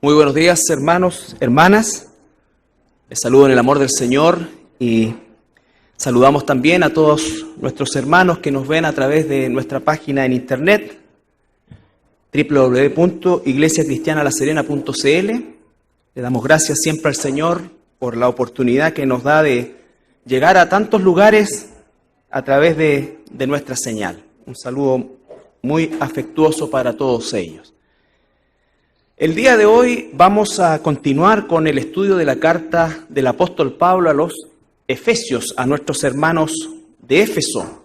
Muy buenos días, hermanos, hermanas. Les saludo en el amor del Señor y saludamos también a todos nuestros hermanos que nos ven a través de nuestra página en internet www.iglesiacristianalaserena.cl. Le damos gracias siempre al Señor por la oportunidad que nos da de llegar a tantos lugares a través de nuestra señal. Un saludo muy afectuoso para todos ellos. El día de hoy vamos a continuar con el estudio de la carta del apóstol Pablo a los Efesios, a nuestros hermanos de Éfeso,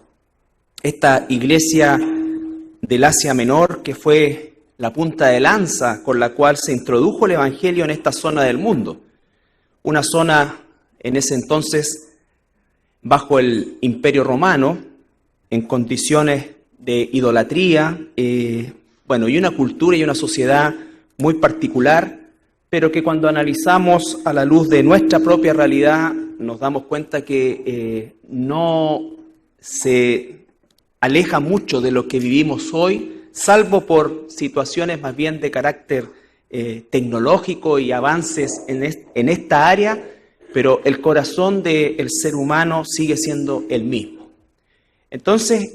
esta iglesia del Asia Menor que fue la punta de lanza con la cual se introdujo el Evangelio en esta zona del mundo. Una zona en ese entonces bajo el Imperio Romano, en condiciones de idolatría, y una cultura y una sociedad muy particular, pero que cuando analizamos a la luz de nuestra propia realidad nos damos cuenta que no se aleja mucho de lo que vivimos hoy, salvo por situaciones más bien de carácter tecnológico y avances en esta área, pero el corazón del ser humano sigue siendo el mismo. Entonces,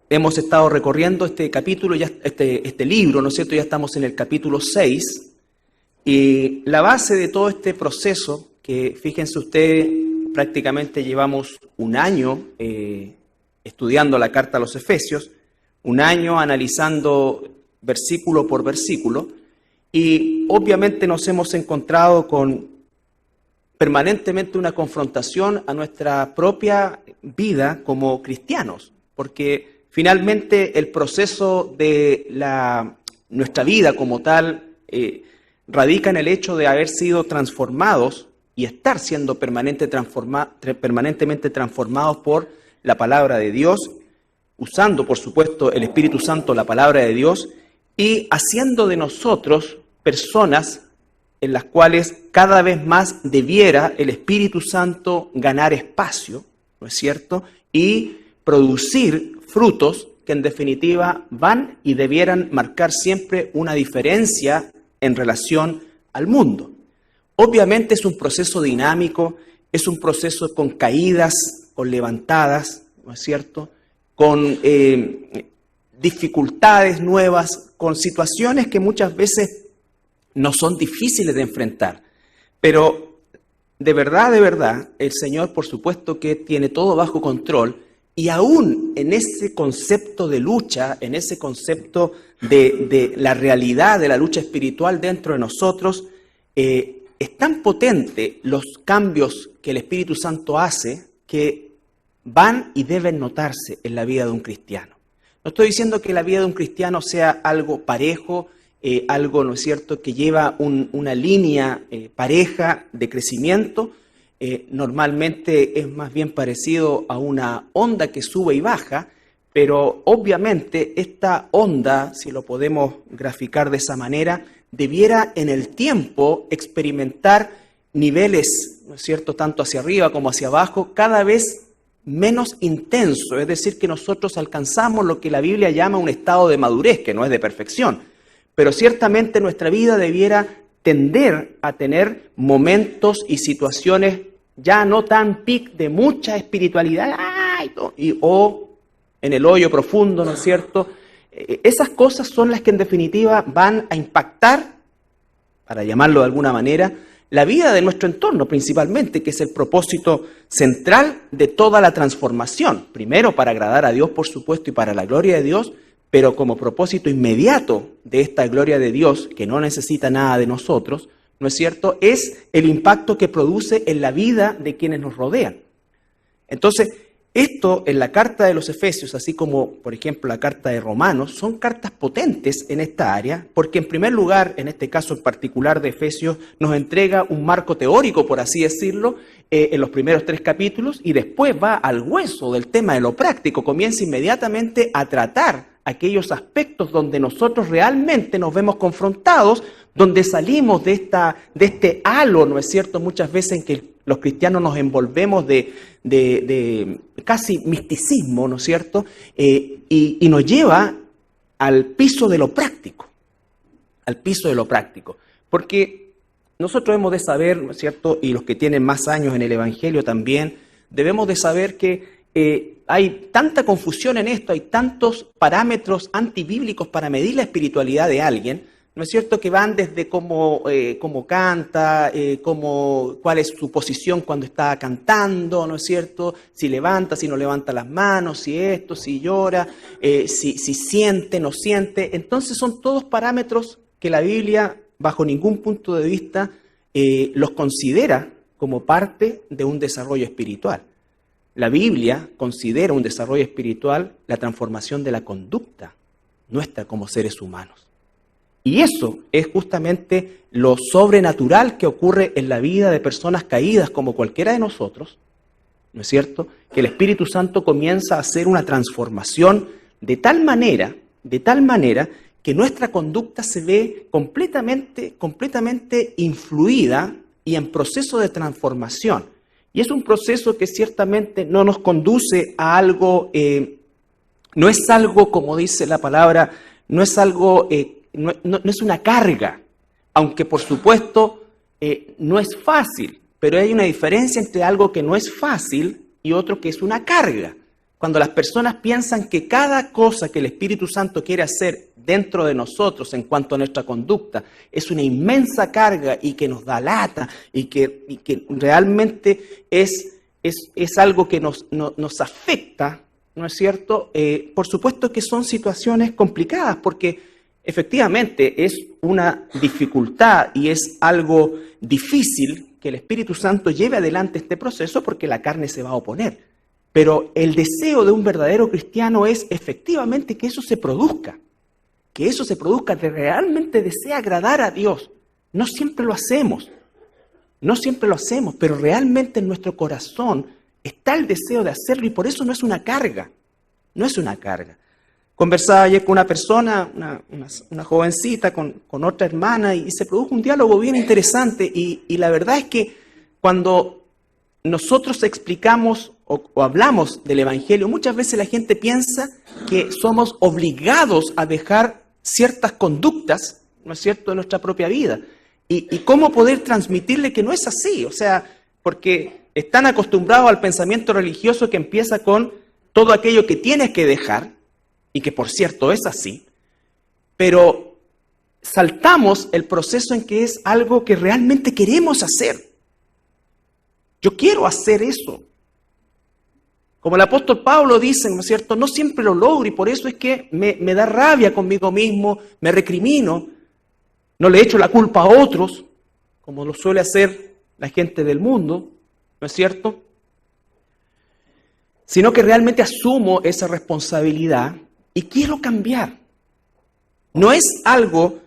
hemos estado recorriendo este capítulo, este libro, ¿no es cierto? Ya estamos en el capítulo 6, y la base de todo este proceso, que fíjense ustedes, prácticamente llevamos un año estudiando la carta a los Efesios, un año analizando versículo por versículo, y obviamente nos hemos encontrado con permanentemente una confrontación a nuestra propia vida como cristianos, porque finalmente el proceso de nuestra vida como tal radica en el hecho de haber sido transformados y estar siendo permanentemente transformados por la palabra de Dios, usando por supuesto el Espíritu Santo, la palabra de Dios, y haciendo de nosotros personas en las cuales cada vez más debiera el Espíritu Santo ganar espacio, ¿no es cierto?, y producir frutos que en definitiva van y debieran marcar siempre una diferencia en relación al mundo. Obviamente es un proceso dinámico, es un proceso con caídas, con levantadas, ¿no es cierto?, con dificultades nuevas, con situaciones que muchas veces no son difíciles de enfrentar. Pero de verdad, el Señor por supuesto que tiene todo bajo control. Y aún en ese concepto de lucha, en ese concepto de la realidad de la lucha espiritual dentro de nosotros, es tan potente los cambios que el Espíritu Santo hace que van y deben notarse en la vida de un cristiano. No estoy diciendo que la vida de un cristiano sea algo parejo, algo, ¿no es cierto?, que lleva una línea pareja de crecimiento. Normalmente es más bien parecido a una onda que sube y baja, pero obviamente esta onda, si lo podemos graficar de esa manera, debiera en el tiempo experimentar niveles, ¿no es cierto?, tanto hacia arriba como hacia abajo, cada vez menos intenso, es decir, que nosotros alcanzamos lo que la Biblia llama un estado de madurez, que no es de perfección, pero ciertamente nuestra vida debiera tender a tener momentos y situaciones ya no tan de mucha espiritualidad, o en el hoyo profundo, ¿no es cierto? Esas cosas son las que en definitiva van a impactar, para llamarlo de alguna manera, la vida de nuestro entorno principalmente, que es el propósito central de toda la transformación. Primero para agradar a Dios, por supuesto, y para la gloria de Dios, pero como propósito inmediato de esta gloria de Dios, que no necesita nada de nosotros, ¿no es cierto?, es el impacto que produce en la vida de quienes nos rodean. Entonces, esto en la carta de los Efesios, así como, por ejemplo, la carta de Romanos, son cartas potentes en esta área, porque en primer lugar, en este caso en particular de Efesios, nos entrega un marco teórico, por así decirlo, en los primeros 3 capítulos, y después va al hueso del tema de lo práctico, comienza inmediatamente a tratar aquellos aspectos donde nosotros realmente nos vemos confrontados, donde salimos de este halo, ¿no es cierto?, muchas veces en que los cristianos nos envolvemos de casi misticismo, ¿no es cierto?, y nos lleva al piso de lo práctico. al piso de lo práctico. Porque nosotros hemos de saber, ¿no es cierto?, y los que tienen más años en el Evangelio también, debemos de saber que hay tanta confusión en esto, hay tantos parámetros antibíblicos para medir la espiritualidad de alguien, ¿no es cierto?, que van desde cómo canta, cuál es su posición cuando está cantando, ¿no es cierto?, si levanta, si no levanta las manos, si esto, si llora, si siente, no siente. Entonces son todos parámetros que la Biblia, bajo ningún punto de vista, los considera como parte de un desarrollo espiritual. La Biblia considera un desarrollo espiritual la transformación de la conducta nuestra como seres humanos. Y eso es justamente lo sobrenatural que ocurre en la vida de personas caídas como cualquiera de nosotros, ¿no es cierto?, que el Espíritu Santo comienza a hacer una transformación de tal manera que nuestra conducta se ve completamente influida y en proceso de transformación. Y es un proceso que ciertamente no nos conduce a algo, no es algo, como dice la palabra, no es algo, no es una carga, aunque por supuesto no es fácil, pero hay una diferencia entre algo que no es fácil y otro que es una carga. Cuando las personas piensan que cada cosa que el Espíritu Santo quiere hacer dentro de nosotros en cuanto a nuestra conducta es una inmensa carga y que nos da lata y que realmente es algo que nos afecta, ¿no es cierto? Por supuesto que son situaciones complicadas porque efectivamente es una dificultad y es algo difícil que el Espíritu Santo lleve adelante este proceso porque la carne se va a oponer. Pero el deseo de un verdadero cristiano es efectivamente que eso se produzca, que realmente desea agradar a Dios. No siempre lo hacemos, pero realmente en nuestro corazón está el deseo de hacerlo y por eso no es una carga, Conversaba ayer con una persona, una jovencita, con otra hermana y se produjo un diálogo bien interesante y la verdad es que cuando nosotros explicamos o hablamos del Evangelio, muchas veces la gente piensa que somos obligados a dejar ciertas conductas, ¿no es cierto?, de nuestra propia vida. Y cómo poder transmitirle que no es así, o sea, porque están acostumbrados al pensamiento religioso que empieza con todo aquello que tienes que dejar, y que por cierto es así, pero saltamos el proceso en que es algo que realmente queremos hacer. Yo quiero hacer eso. Como el apóstol Pablo dice, ¿no es cierto?, no siempre lo logro y por eso es que me da rabia conmigo mismo, me recrimino, no le echo la culpa a otros, como lo suele hacer la gente del mundo, ¿no es cierto?, sino que realmente asumo esa responsabilidad y quiero cambiar. No es algo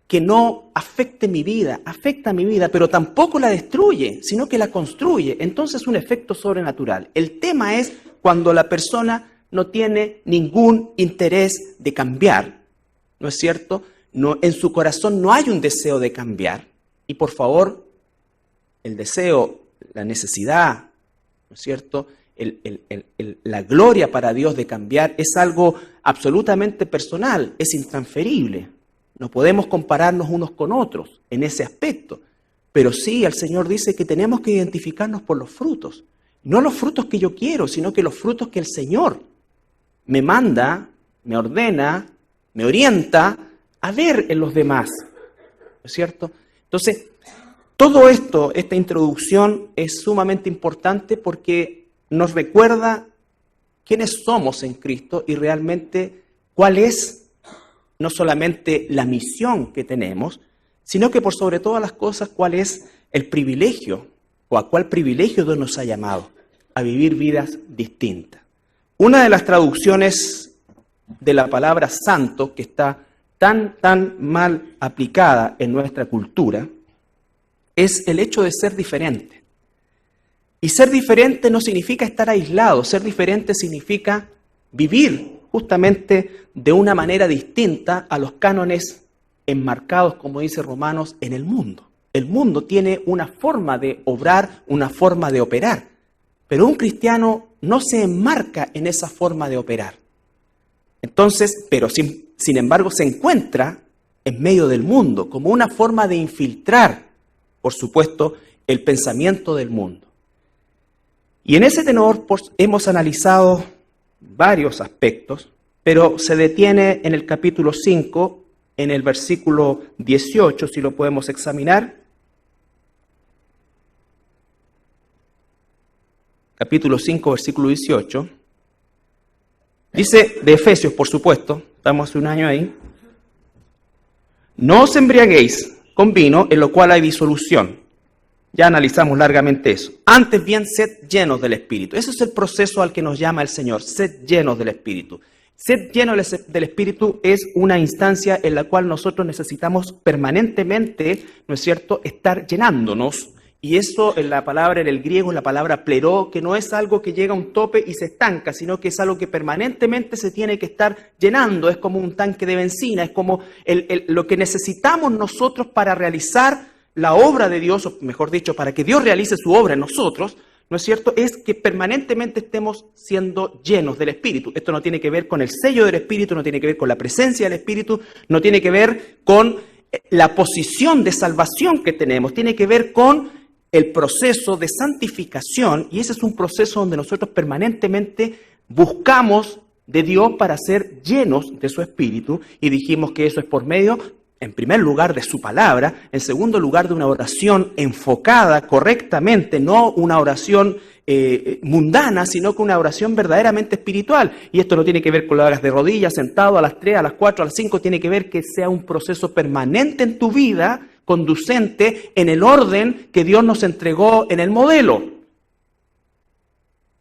que no afecte mi vida, afecta mi vida, pero tampoco la destruye, sino que la construye. Entonces es un efecto sobrenatural. El tema es cuando la persona no tiene ningún interés de cambiar, ¿no es cierto? No, en su corazón no hay un deseo de cambiar. Y por favor, el deseo, la necesidad, ¿no es cierto?, la gloria para Dios de cambiar es algo absolutamente personal, es intransferible. No podemos compararnos unos con otros en ese aspecto. Pero sí, el Señor dice que tenemos que identificarnos por los frutos. No los frutos que yo quiero, sino que los frutos que el Señor me manda, me ordena, me orienta a ver en los demás. ¿No es cierto? Entonces, todo esto, esta introducción es sumamente importante porque nos recuerda quiénes somos en Cristo y realmente cuál es no solamente la misión que tenemos, sino que por sobre todas las cosas cuál es el privilegio o a cuál privilegio Dios nos ha llamado a vivir vidas distintas. Una de las traducciones de la palabra santo que está tan mal aplicada en nuestra cultura es el hecho de ser diferente. Y ser diferente no significa estar aislado, ser diferente significa vivir justamente de una manera distinta a los cánones enmarcados, como dice Romanos, en el mundo. El mundo tiene una forma de obrar, una forma de operar, pero un cristiano no se enmarca en esa forma de operar. Entonces, pero sin embargo se encuentra en medio del mundo, como una forma de infiltrar, por supuesto, el pensamiento del mundo. Y en ese tenor hemos analizado varios aspectos, pero se detiene en el capítulo 5, en el versículo 18, si lo podemos examinar. Capítulo 5, versículo 18. Dice, de Efesios, por supuesto, estamos hace un año ahí. No os embriaguéis con vino, en lo cual hay disolución. Ya analizamos largamente eso. Antes bien, sed llenos del Espíritu. Ese es el proceso al que nos llama el Señor, sed llenos del Espíritu. Ser lleno del Espíritu es una instancia en la cual nosotros necesitamos permanentemente, ¿no es cierto?, estar llenándonos. Y eso en la palabra, en el griego, es la palabra pleró, que no es algo que llega a un tope y se estanca, sino que es algo que permanentemente se tiene que estar llenando. Es como un tanque de benzina, es como lo que necesitamos nosotros para realizar la obra de Dios, o mejor dicho, para que Dios realice su obra en nosotros, ¿no es cierto?, es que permanentemente estemos siendo llenos del Espíritu. Esto no tiene que ver con el sello del Espíritu, no tiene que ver con la presencia del Espíritu, no tiene que ver con la posición de salvación que tenemos, tiene que ver con el proceso de santificación, y ese es un proceso donde nosotros permanentemente buscamos de Dios para ser llenos de su Espíritu, y dijimos que eso es por medio, en primer lugar, de su palabra, en segundo lugar, de una oración enfocada correctamente, no una oración mundana, sino que una oración verdaderamente espiritual. Y esto no tiene que ver con lo hagas de rodillas, sentado a las 3, a las 4, a las 5, tiene que ver que sea un proceso permanente en tu vida, conducente en el orden que Dios nos entregó en el modelo.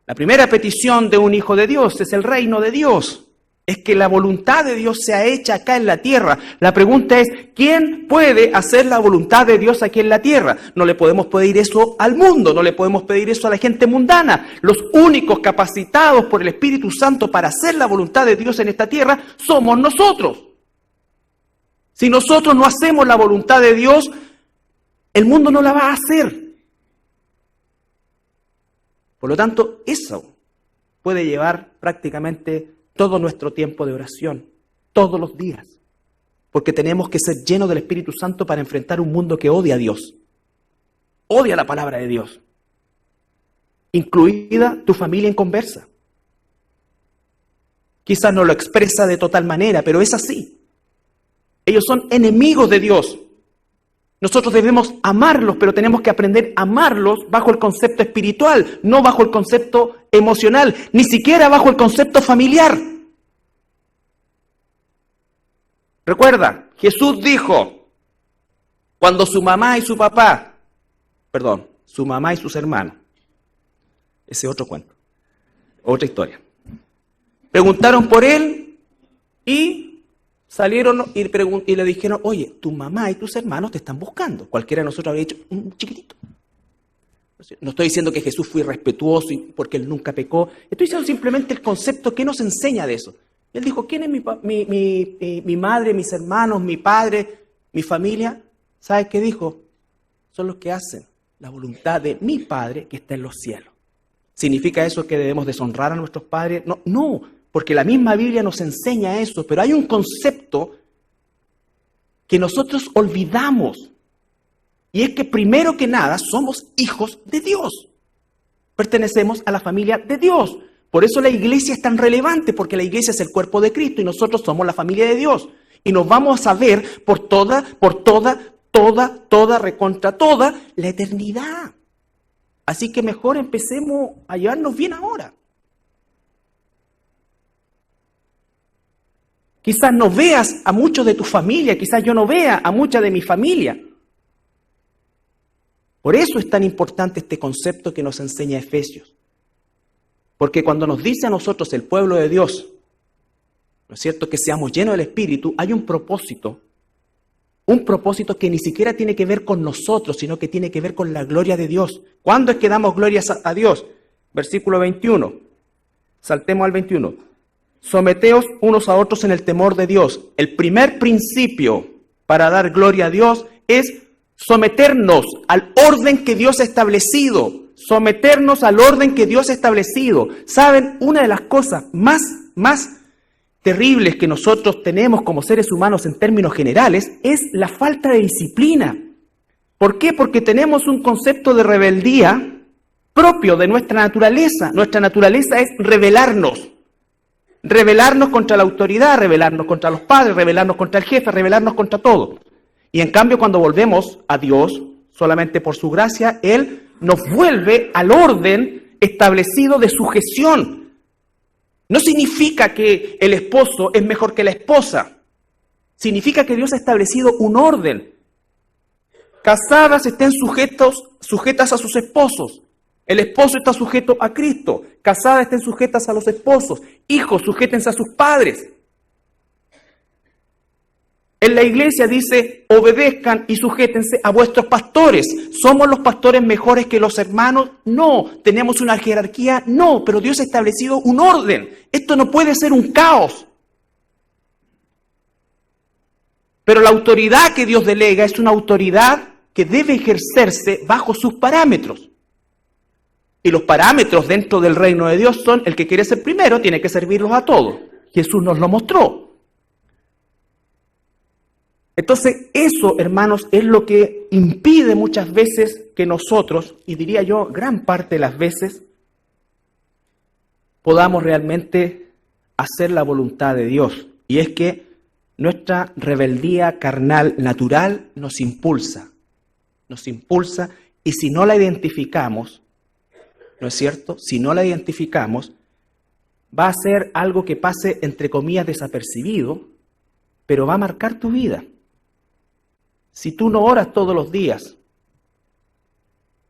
La primera petición de un hijo de Dios es el reino de Dios. Es que la voluntad de Dios sea hecha acá en la tierra. La pregunta es, ¿quién puede hacer la voluntad de Dios aquí en la tierra? No le podemos pedir eso al mundo, no le podemos pedir eso a la gente mundana. Los únicos capacitados por el Espíritu Santo para hacer la voluntad de Dios en esta tierra somos nosotros. Si nosotros no hacemos la voluntad de Dios, el mundo no la va a hacer. Por lo tanto, eso puede llevar prácticamente todo nuestro tiempo de oración, todos los días, porque tenemos que ser llenos del Espíritu Santo para enfrentar un mundo que odia a Dios, odia la palabra de Dios, incluida tu familia inconversa. Quizás no lo expresa de total manera, pero es así. Ellos son enemigos de Dios. Nosotros debemos amarlos, pero tenemos que aprender a amarlos bajo el concepto espiritual, no bajo el concepto emocional, ni siquiera bajo el concepto familiar. Recuerda, Jesús dijo, cuando su mamá y su hermanos, ese otro cuento, otra historia, preguntaron por él y salieron y le dijeron, oye, tu mamá y tus hermanos te están buscando. Cualquiera de nosotros habría dicho, un chiquitito. No estoy diciendo que Jesús fue irrespetuoso porque él nunca pecó. Estoy diciendo simplemente el concepto que nos enseña de eso. Él dijo, ¿quién es mi madre, mis hermanos, mi padre, mi familia? ¿Sabe qué dijo? Son los que hacen la voluntad de mi Padre que está en los cielos. ¿Significa eso que debemos deshonrar a nuestros padres? No, porque la misma Biblia nos enseña eso, pero hay un concepto que nosotros olvidamos. Y es que primero que nada somos hijos de Dios. Pertenecemos a la familia de Dios. Por eso la iglesia es tan relevante, porque la iglesia es el cuerpo de Cristo y nosotros somos la familia de Dios. Y nos vamos a ver por toda, recontra toda la eternidad. Así que mejor empecemos a llevarnos bien ahora. Quizás no veas a muchos de tu familia, quizás yo no vea a mucha de mi familia. Por eso es tan importante este concepto que nos enseña Efesios. Porque cuando nos dice a nosotros el pueblo de Dios, ¿no es cierto?, que seamos llenos del Espíritu, hay un propósito que ni siquiera tiene que ver con nosotros, sino que tiene que ver con la gloria de Dios. ¿Cuándo es que damos glorias a Dios? Versículo 21. Saltemos al 21. Someteos unos a otros en el temor de Dios. El primer principio para dar gloria a Dios es someternos al orden que Dios ha establecido. Someternos al orden que Dios ha establecido. ¿Saben? Una de las cosas más terribles que nosotros tenemos como seres humanos en términos generales es la falta de disciplina. ¿Por qué? Porque tenemos un concepto de rebeldía propio de nuestra naturaleza. Nuestra naturaleza es rebelarnos. Rebelarnos contra la autoridad, rebelarnos contra los padres, rebelarnos contra el jefe, rebelarnos contra todo. Y en cambio, cuando volvemos a Dios, solamente por su gracia, Él nos vuelve al orden establecido de sujeción. No significa que el esposo es mejor que la esposa. Significa que Dios ha establecido un orden. Casadas estén sujetas a sus esposos. El esposo está sujeto a Cristo. Casadas estén sujetas a los esposos. Hijos, sujétense a sus padres. En la iglesia dice, obedezcan y sujétense a vuestros pastores. ¿Somos los pastores mejores que los hermanos? No. ¿Tenemos una jerarquía? No. Pero Dios ha establecido un orden. Esto no puede ser un caos. Pero la autoridad que Dios delega es una autoridad que debe ejercerse bajo sus parámetros. Y los parámetros dentro del reino de Dios son, el que quiere ser primero tiene que servirlos a todos. Jesús nos lo mostró. Entonces, eso, hermanos, es lo que impide muchas veces que nosotros, y diría yo, gran parte de las veces, podamos realmente hacer la voluntad de Dios. Y es que nuestra rebeldía carnal natural nos impulsa, y si no la identificamos, ¿no es cierto? Si no la identificamos, va a ser algo que pase, entre comillas, desapercibido, pero va a marcar tu vida. Si tú no oras todos los días,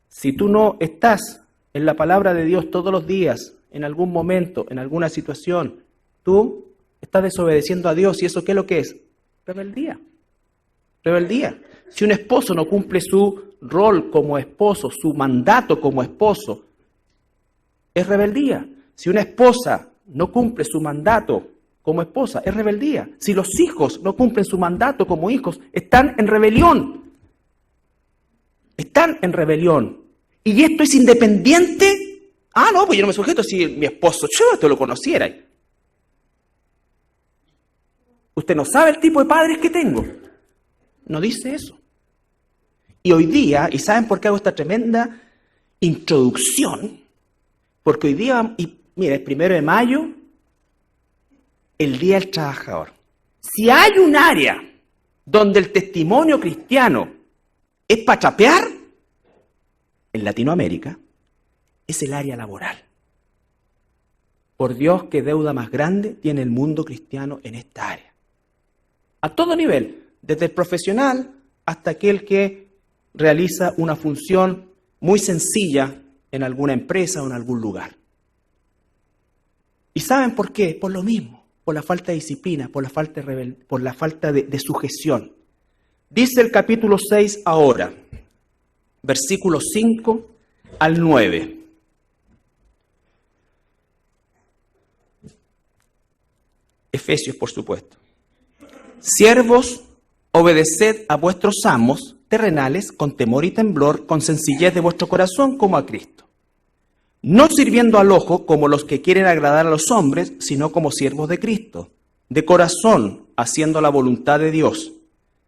si tú no estás en la palabra de Dios todos los días, en algún momento, en alguna situación, tú estás desobedeciendo a Dios. ¿Y eso qué es lo que es? Rebeldía. Rebeldía. Si un esposo no cumple su rol como esposo, su mandato como esposo, es rebeldía. Si una esposa no cumple su mandato como esposa, es rebeldía. Si los hijos no cumplen su mandato como hijos, están en rebelión. Están en rebelión. Y esto es independiente. Ah, no, pues yo no me sujeto si mi esposo, yo te lo conociera. Usted no sabe el tipo de padres que tengo. No dice eso. Y hoy día, ¿y saben por qué hago esta tremenda introducción? Porque hoy día, y mira, el 1 de mayo, el Día del Trabajador. Si hay un área donde el testimonio cristiano es para chapear, en Latinoamérica, es el área laboral. Por Dios, qué deuda más grande tiene el mundo cristiano en esta área. A todo nivel, desde el profesional hasta aquel que realiza una función muy sencilla en alguna empresa o en algún lugar. ¿Y saben por qué? Por lo mismo, por la falta de disciplina, por la falta de sujeción. Dice el capítulo 6 ahora, versículos 5 al 9. Efesios, por supuesto. Siervos, obedeced a vuestros amos terrenales con temor y temblor, con sencillez de vuestro corazón como a Cristo. No sirviendo al ojo como los que quieren agradar a los hombres, sino como siervos de Cristo, de corazón, haciendo la voluntad de Dios,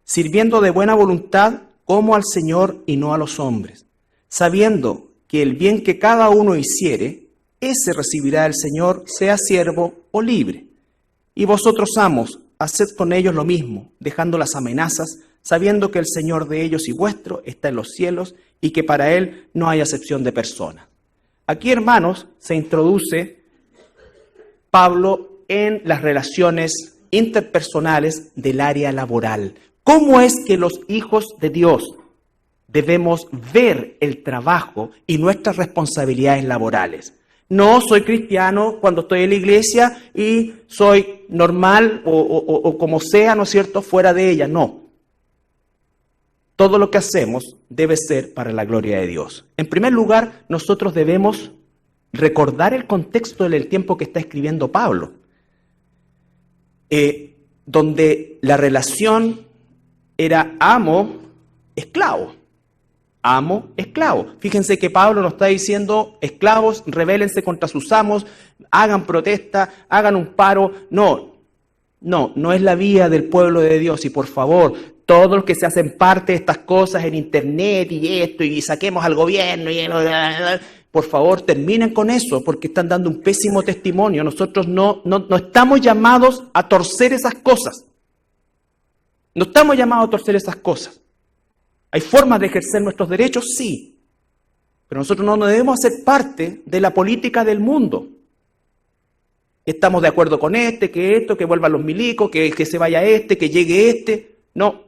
sirviendo de buena voluntad como al Señor y no a los hombres, sabiendo que el bien que cada uno hiciere, ese recibirá del Señor, sea siervo o libre. Y vosotros, amos, haced con ellos lo mismo, dejando las amenazas, sabiendo que el Señor de ellos y vuestro está en los cielos y que para Él no hay acepción de personas. Aquí, hermanos, se introduce Pablo en las relaciones interpersonales del área laboral. ¿Cómo es que los hijos de Dios debemos ver el trabajo y nuestras responsabilidades laborales? No soy cristiano cuando estoy en la iglesia y soy normal o como sea, ¿no es cierto?, fuera de ella. No. Todo lo que hacemos debe ser para la gloria de Dios. En primer lugar, nosotros debemos recordar el contexto del tiempo que está escribiendo Pablo, donde la relación era amo-esclavo. Amo-esclavo. Fíjense que Pablo nos está diciendo, esclavos, rebélense contra sus amos, hagan protesta, hagan un paro. No, No, no es la vía del pueblo de Dios. Y por favor, todos los que se hacen parte de estas cosas en internet y esto, y saquemos al gobierno, por favor, terminen con eso, porque están dando un pésimo testimonio. Nosotros no estamos llamados a torcer esas cosas. No estamos llamados a torcer esas cosas. ¿Hay formas de ejercer nuestros derechos? Sí. Pero nosotros no debemos hacer parte de la política del mundo. Estamos de acuerdo con que vuelvan los milicos, que se vaya que llegue No.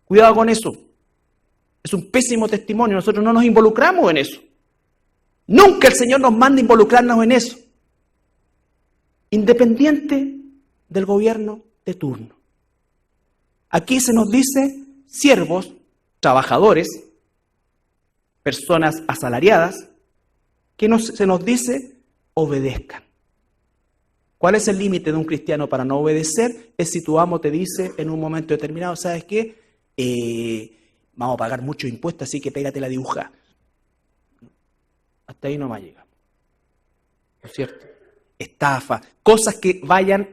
Cuidado con eso. Es un pésimo testimonio. Nosotros no nos involucramos en eso. Nunca el Señor nos manda involucrarnos en eso. Independiente del gobierno de turno. Aquí se nos dice siervos, trabajadores, personas asalariadas, que se nos dice obedezcan. ¿Cuál es el límite de un cristiano para no obedecer? Es si tu amo te dice en un momento determinado, ¿sabes qué? Vamos a pagar muchos impuestos, así que pégate la dibuja. Hasta ahí nomás llegamos. ¿No es cierto? Estafa, cosas que vayan,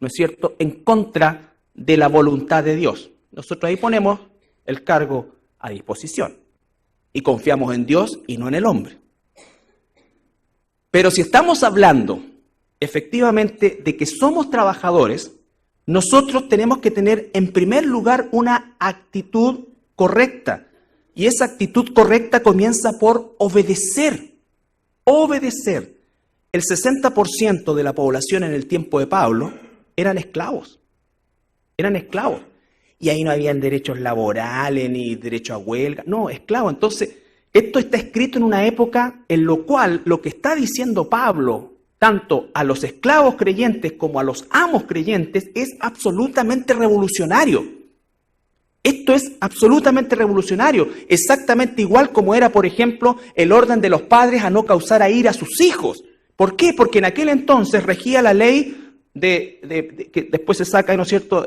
¿no es cierto?, en contra de la voluntad de Dios. Nosotros ahí ponemos el cargo a disposición y confiamos en Dios y no en el hombre. Pero si estamos hablando efectivamente de que somos trabajadores, nosotros tenemos que tener en primer lugar una actitud correcta. Y esa actitud correcta comienza por obedecer. Obedecer. El 60% de la población en el tiempo de Pablo eran esclavos. Eran esclavos. Y ahí no habían derechos laborales ni derecho a huelga. No, esclavos. Entonces, esto está escrito en una época en lo cual lo que está diciendo Pablo, tanto a los esclavos creyentes como a los amos creyentes, es absolutamente revolucionario. Esto es absolutamente revolucionario, exactamente igual como era, por ejemplo, el orden de los padres a no causar a ira a sus hijos. ¿Por qué? Porque en aquel entonces regía la ley que después se saca, ¿no es cierto?,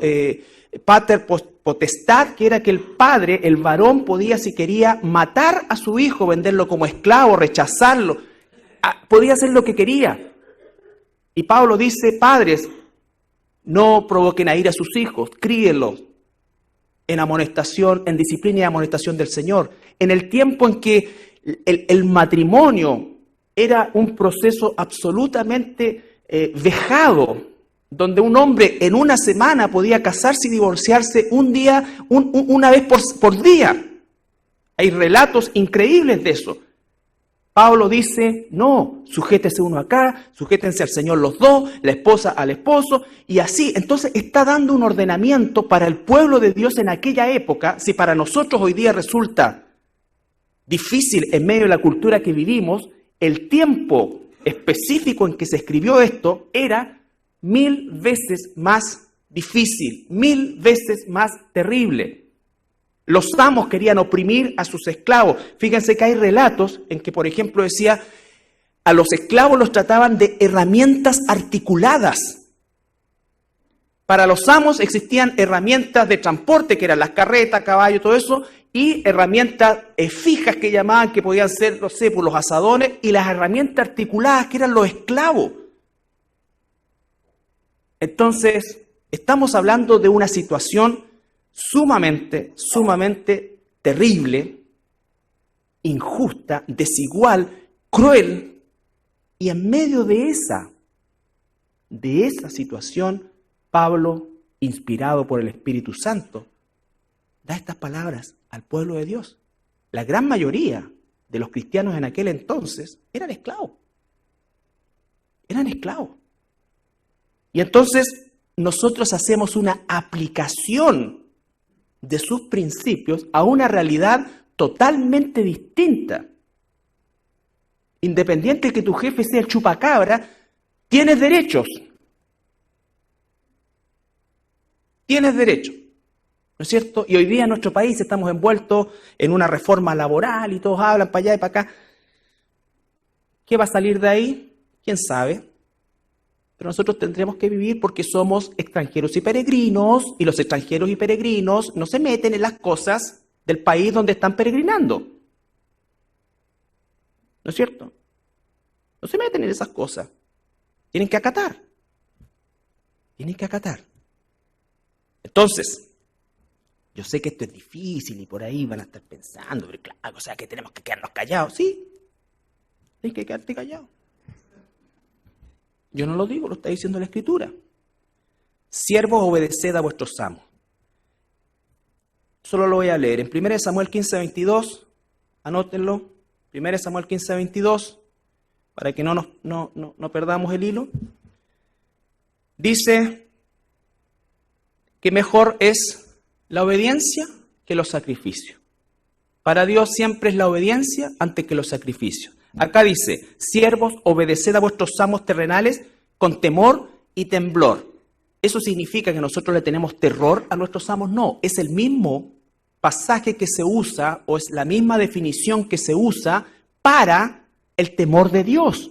pater potestad, que era que el padre, el varón, podía, si quería, matar a su hijo, venderlo como esclavo, rechazarlo, podía hacer lo que quería. Y Pablo dice, padres, no provoquen a ira a sus hijos, críenlos en amonestación, en disciplina y amonestación del Señor. En el tiempo en que el matrimonio era un proceso absolutamente vejado, donde un hombre en una semana podía casarse y divorciarse una vez por día. Hay relatos increíbles de eso. Pablo dice, no, sujétese uno acá, sujétense al Señor los dos, la esposa al esposo, y así. Entonces está dando un ordenamiento para el pueblo de Dios en aquella época. Si para nosotros hoy día resulta difícil en medio de la cultura que vivimos, el tiempo específico en que se escribió esto era 1000 veces más difícil, 1000 veces más terrible. Los amos querían oprimir a sus esclavos. Fíjense que hay relatos en que, por ejemplo, decía, a los esclavos los trataban de herramientas articuladas. Para los amos existían herramientas de transporte, que eran las carretas, caballos, todo eso, y herramientas fijas que llamaban, que podían ser, no sé, por los asadones, y las herramientas articuladas, que eran los esclavos. Entonces, estamos hablando de una situación sumamente terrible, injusta, desigual, cruel, y en medio de esa situación, Pablo, inspirado por el Espíritu Santo, da estas palabras al pueblo de Dios. La gran mayoría de los cristianos en aquel entonces eran esclavos. Eran esclavos. Y entonces nosotros hacemos una aplicación de sus principios a una realidad totalmente distinta. Independiente de que tu jefe sea el chupacabra, tienes derechos. Tienes derechos, ¿no es cierto? Y hoy día en nuestro país estamos envueltos en una reforma laboral y todos hablan para allá y para acá. ¿Qué va a salir de ahí? ¿Quién sabe? Pero nosotros tendremos que vivir porque somos extranjeros y peregrinos, y los extranjeros y peregrinos no se meten en las cosas del país donde están peregrinando. ¿No es cierto? No se meten en esas cosas. Tienen que acatar. Tienen que acatar. Entonces, yo sé que esto es difícil y por ahí van a estar pensando, pero claro, o sea, que tenemos que quedarnos callados. Sí, tienes que quedarte callado. Yo no lo digo, lo está diciendo la Escritura. Siervos, obedeced a vuestros amos. Solo lo voy a leer. En 1 Samuel 15:22, anótenlo. 1 Samuel 15:22, para que no perdamos el hilo. Dice que mejor es la obediencia que los sacrificios. Para Dios siempre es la obediencia antes que los sacrificios. Acá dice, siervos, obedeced a vuestros amos terrenales con temor y temblor. ¿Eso significa que nosotros le tenemos terror a nuestros amos? No, es el mismo pasaje que se usa, o es la misma definición que se usa para el temor de Dios.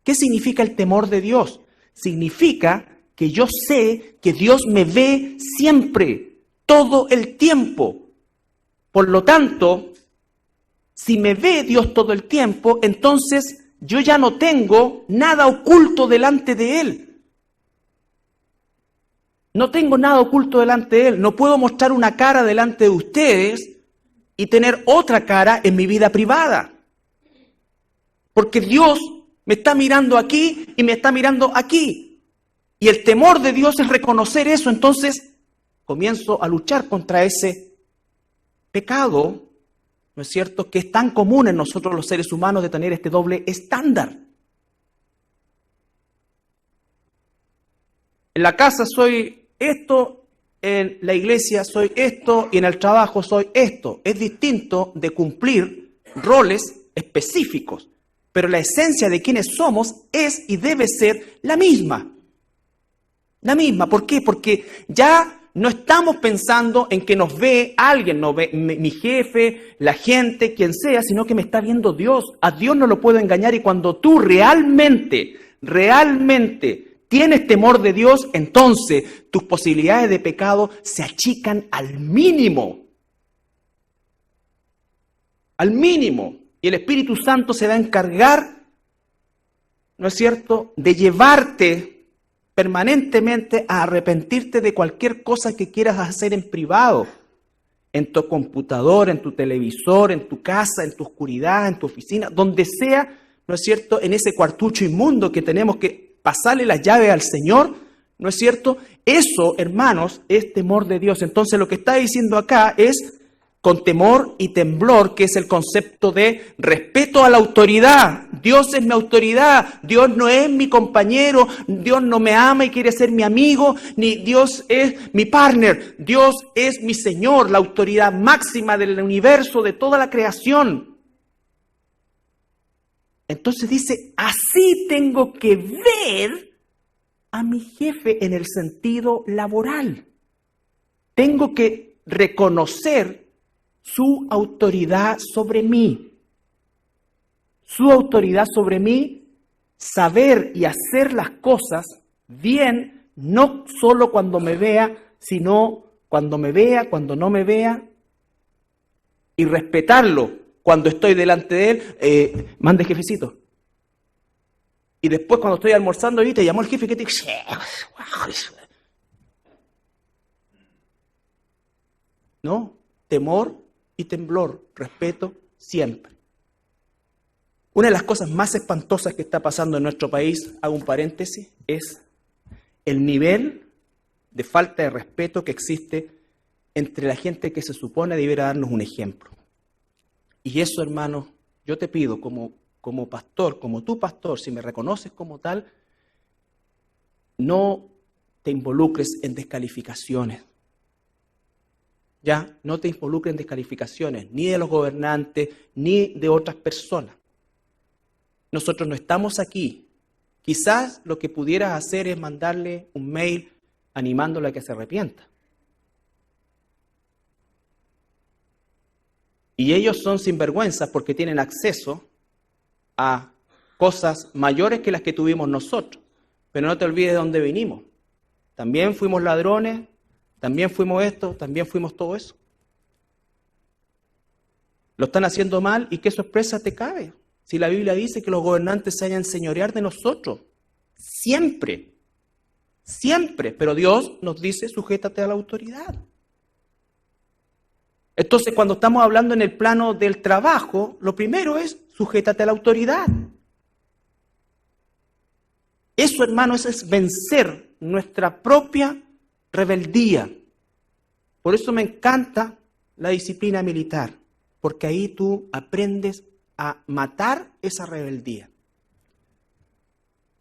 ¿Qué significa el temor de Dios? Significa que yo sé que Dios me ve siempre, todo el tiempo. Por lo tanto, si me ve Dios todo el tiempo, entonces yo ya no tengo nada oculto delante de Él. No tengo nada oculto delante de Él. No puedo mostrar una cara delante de ustedes y tener otra cara en mi vida privada. Porque Dios me está mirando aquí y me está mirando aquí. Y el temor de Dios es reconocer eso. Entonces comienzo a luchar contra ese pecado, ¿no es cierto?, que es tan común en nosotros los seres humanos de tener este doble estándar. En la casa soy esto, en la iglesia soy esto y en el trabajo soy esto. Es distinto de cumplir roles específicos, pero la esencia de quienes somos es y debe ser la misma. La misma. ¿Por qué? Porque ya no estamos pensando en que nos ve alguien, nos ve mi jefe, la gente, quien sea, sino que me está viendo Dios. A Dios no lo puedo engañar, y cuando tú realmente tienes temor de Dios, entonces tus posibilidades de pecado se achican al mínimo. Al mínimo. Y el Espíritu Santo se va a encargar, ¿no es cierto?, de llevarte permanentemente a arrepentirte de cualquier cosa que quieras hacer en privado, en tu computador, en tu televisor, en tu casa, en tu oscuridad, en tu oficina, donde sea, ¿no es cierto?, en ese cuartucho inmundo que tenemos que pasarle las llaves al Señor, ¿no es cierto? Eso, hermanos, es temor de Dios. Entonces lo que está diciendo acá es con temor y temblor, que es el concepto de respeto a la autoridad. Dios es mi autoridad, Dios no es mi compañero, Dios no me ama y quiere ser mi amigo, ni Dios es mi partner, Dios es mi Señor, la autoridad máxima del universo, de toda la creación. Entonces dice, así tengo que ver a mi jefe en el sentido laboral. Tengo que reconocer su autoridad sobre mí. Su autoridad sobre mí, saber y hacer las cosas bien, no solo cuando me vea, sino cuando me vea, cuando no me vea, y respetarlo cuando estoy delante de él. Mande, jefecito. Y después cuando estoy almorzando y te llamó el jefe, que te dice, no, temor y temblor, respeto siempre. Una de las cosas más espantosas que está pasando en nuestro país, hago un paréntesis, es el nivel de falta de respeto que existe entre la gente que se supone debiera darnos un ejemplo. Y eso, hermano, yo te pido como pastor, como tu pastor, si me reconoces como tal, no te involucres en descalificaciones. Ya, no te involucres en descalificaciones, ni de los gobernantes, ni de otras personas. Nosotros no estamos aquí. Quizás lo que pudieras hacer es mandarle un mail animándole a que se arrepienta. Y ellos son sinvergüenzas porque tienen acceso a cosas mayores que las que tuvimos nosotros. Pero no te olvides de dónde venimos. También fuimos ladrones, también fuimos esto, también fuimos todo eso. Lo están haciendo mal, ¿y qué sorpresa te cabe? Si la Biblia dice que los gobernantes se hayan señorear de nosotros, siempre. Siempre, pero Dios nos dice, sujétate a la autoridad. Entonces, cuando estamos hablando en el plano del trabajo, lo primero es, sujétate a la autoridad. Eso, hermanos, es vencer nuestra propia rebeldía. Por eso me encanta la disciplina militar, porque ahí tú aprendes a matar esa rebeldía.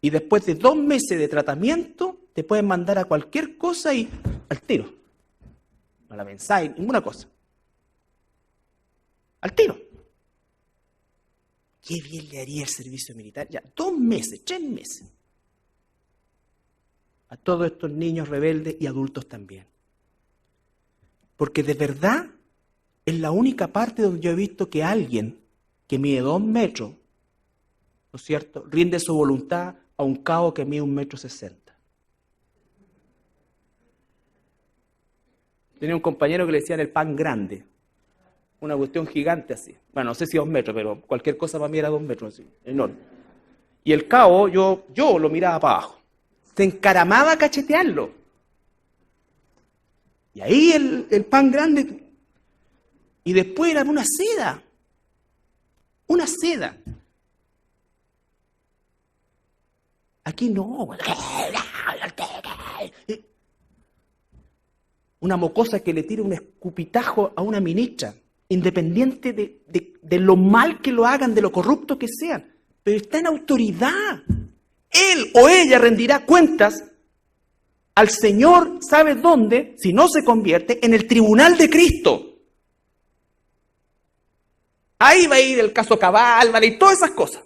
Y después de 2 meses de tratamiento, te pueden mandar a cualquier cosa y al tiro. No la pensáis, ninguna cosa. Al tiro. Qué bien le haría el servicio militar. Ya, 2 meses, 3 meses. A todos estos niños rebeldes y adultos también. Porque de verdad es la única parte donde yo he visto que alguien que mide 2 metros, ¿no es cierto?, rinde su voluntad a un cabo que mide 1,60 m. Tenía un compañero que le decían el pan grande. Una cuestión gigante así. Bueno, no sé si 2 metros, pero cualquier cosa para mí era 2 metros así, enorme. Y el cabo, yo lo miraba para abajo. Se encaramaba a cachetearlo. Y ahí el pan grande. Y después era una seda. Una seda. Aquí no. Una mocosa que le tira un escupitajo a una ministra, independiente de lo mal que lo hagan, de lo corrupto que sean. Pero está en autoridad. Él o ella rendirá cuentas al Señor, ¿sabe dónde? Si no se convierte, en el tribunal de Cristo. Ahí va a ir el caso Cabal, y todas esas cosas.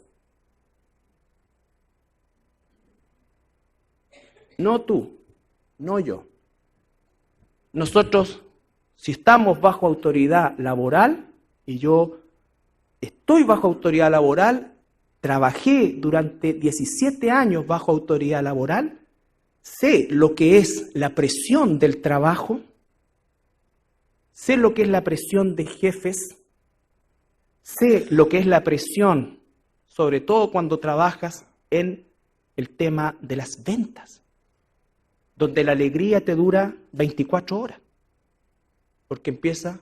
No tú, no yo. Nosotros, si estamos bajo autoridad laboral, y yo estoy bajo autoridad laboral, trabajé durante 17 años bajo autoridad laboral, sé lo que es la presión del trabajo, sé lo que es la presión de jefes, sé lo que es la presión, sobre todo cuando trabajas en el tema de las ventas, donde la alegría te dura 24 horas, porque empieza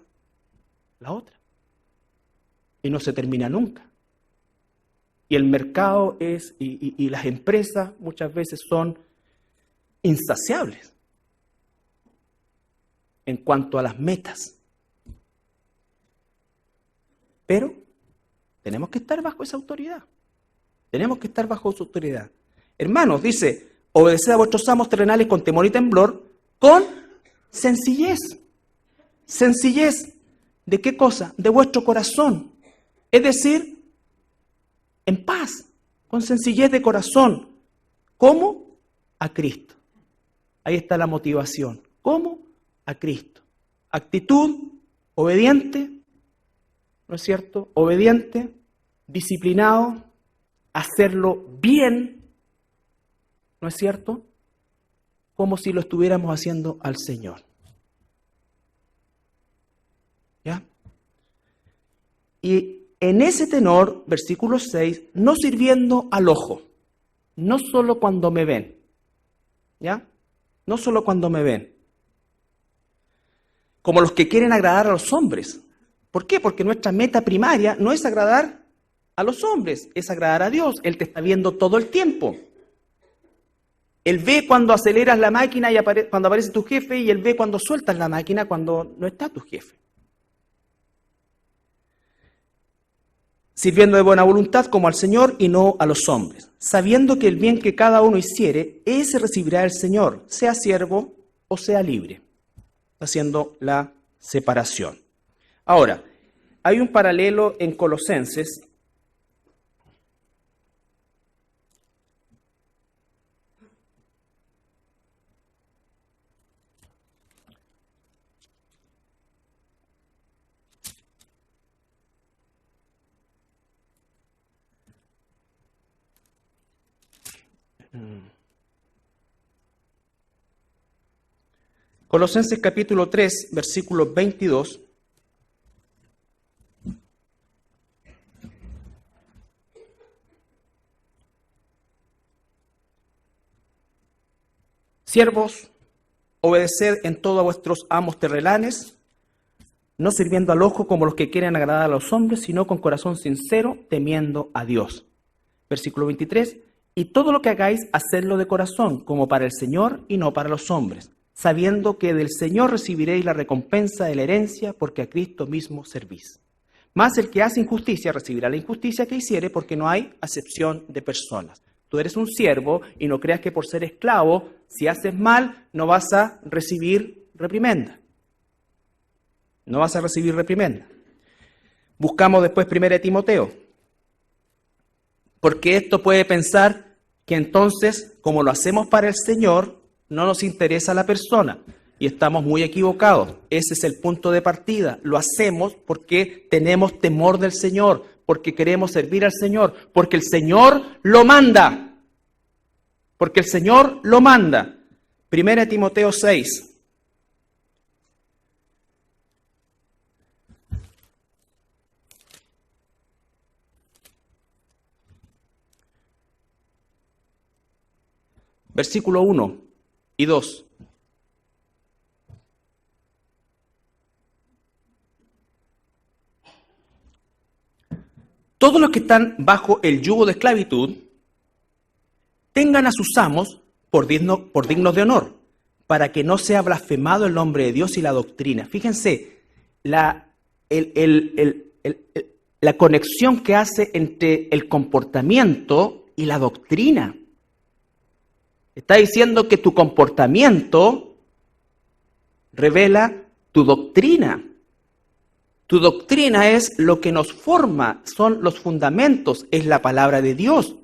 la otra y no se termina nunca. Y el mercado y las empresas muchas veces son insaciables en cuanto a las metas. Pero tenemos que estar bajo esa autoridad. Tenemos que estar bajo su autoridad. Hermanos, dice, obedeced a vuestros amos terrenales con temor y temblor, con sencillez. Sencillez, ¿de qué cosa? De vuestro corazón. Es decir, en paz, con sencillez de corazón. ¿Cómo? A Cristo. Ahí está la motivación. ¿Cómo? A Cristo. Actitud, obediente, ¿no es cierto? Obediente, disciplinado, hacerlo bien, ¿no es cierto? Como si lo estuviéramos haciendo al Señor. ¿Ya? Y en ese tenor, versículo 6, no sirviendo al ojo, no solo cuando me ven, ¿ya? No solo cuando me ven. Como los que quieren agradar a los hombres. ¿Por qué? Porque nuestra meta primaria no es agradar a los hombres, es agradar a Dios. Él te está viendo todo el tiempo. Él ve cuando aceleras la máquina y cuando aparece tu jefe, y Él ve cuando sueltas la máquina cuando no está tu jefe. Sirviendo de buena voluntad como al Señor y no a los hombres, sabiendo que el bien que cada uno hiciere, ese recibirá el Señor, sea siervo o sea libre, haciendo la separación. Ahora, hay un paralelo en Colosenses. Colosenses capítulo 3, versículo 22. Siervos, obedeced en todo a vuestros amos terrenales, no sirviendo al ojo como los que quieren agradar a los hombres, sino con corazón sincero, temiendo a Dios. Versículo 23, y todo lo que hagáis, hacedlo de corazón, como para el Señor y no para los hombres, sabiendo que del Señor recibiréis la recompensa de la herencia, porque a Cristo mismo servís. Mas el que hace injusticia recibirá la injusticia que hiciere, porque no hay acepción de personas. Tú eres un siervo y no creas que por ser esclavo, si haces mal, no vas a recibir reprimenda. No vas a recibir reprimenda. Buscamos después 1 Timoteo. Porque esto puede pensar que entonces, como lo hacemos para el Señor, no nos interesa la persona. Y estamos muy equivocados. Ese es el punto de partida. Lo hacemos porque tenemos temor del Señor, porque queremos servir al Señor, porque el Señor lo manda. Porque el Señor lo manda. 1 Timoteo 6. Versículo 1 y 2. Todos los que están bajo el yugo de esclavitud tengan a sus amos por dignos de honor, para que no sea blasfemado el nombre de Dios y la doctrina. Fíjense, la conexión que hace entre el comportamiento y la doctrina. Está diciendo que tu comportamiento revela tu doctrina. Tu doctrina es lo que nos forma, son los fundamentos, es la palabra de Dios.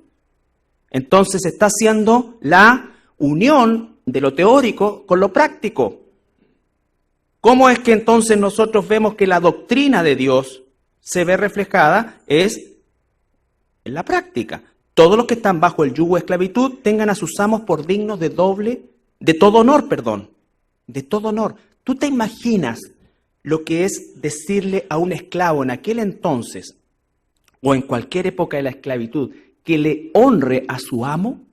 Entonces está haciendo la unión de lo teórico con lo práctico. ¿Cómo es que entonces nosotros vemos que la doctrina de Dios se ve reflejada? Es en la práctica. Todos los que están bajo el yugo de esclavitud tengan a sus amos por dignos de todo honor. De todo honor. ¿Tú te imaginas lo que es decirle a un esclavo en aquel entonces o en cualquier época de la esclavitud que le honre a su amo?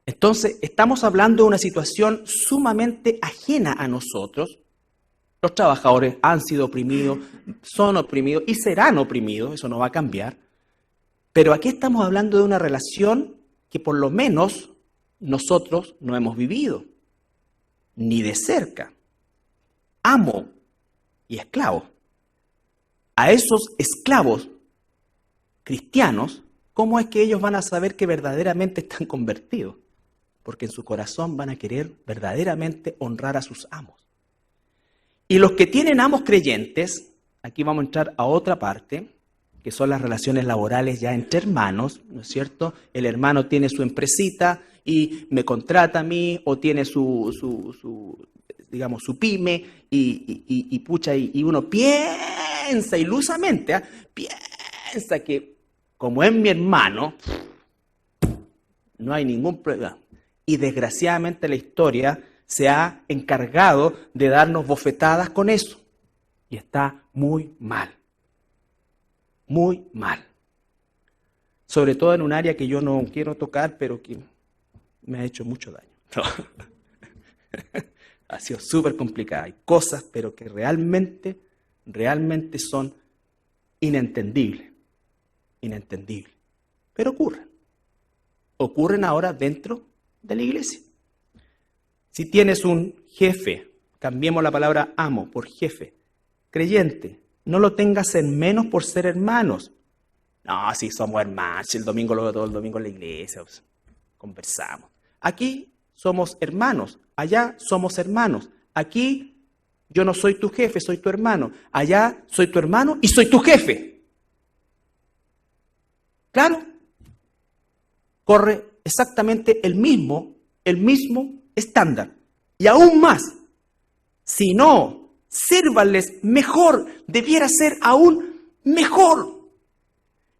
Entonces, estamos hablando de una situación sumamente ajena a nosotros. Los trabajadores han sido oprimidos, son oprimidos y serán oprimidos, eso no va a cambiar. Pero aquí estamos hablando de una relación que por lo menos nosotros no hemos vivido, ni de cerca. Amo y esclavo. A esos esclavos cristianos, ¿cómo es que ellos van a saber que verdaderamente están convertidos? Porque en su corazón van a querer verdaderamente honrar a sus amos. Y los que tienen amos creyentes, aquí vamos a entrar a otra parte, que son las relaciones laborales ya entre hermanos, ¿no es cierto? El hermano tiene su empresita y me contrata a mí, o tiene su pyme, y uno piensa ilusamente, piensa que como es mi hermano, no hay ningún problema. Y desgraciadamente la historia se ha encargado de darnos bofetadas con eso. Y está muy mal. Muy mal. Sobre todo en un área que yo no quiero tocar, pero que me ha hecho mucho daño. No. Ha sido súper complicada. Hay cosas, pero que realmente son inentendibles. Inentendibles. Pero ocurren. Ocurren ahora dentro de la iglesia. Si tienes un jefe, cambiemos la palabra amo por jefe, creyente, no lo tengas en menos por ser hermanos. No, si somos hermanos, el domingo lo veo todo el domingo en la iglesia, pues, conversamos. Aquí somos hermanos, allá somos hermanos. Aquí yo no soy tu jefe, soy tu hermano. Allá soy tu hermano y soy tu jefe. ¿Claro? Corre exactamente el mismo estándar. Y aún más, si no, sírvanles mejor, debiera ser aún mejor.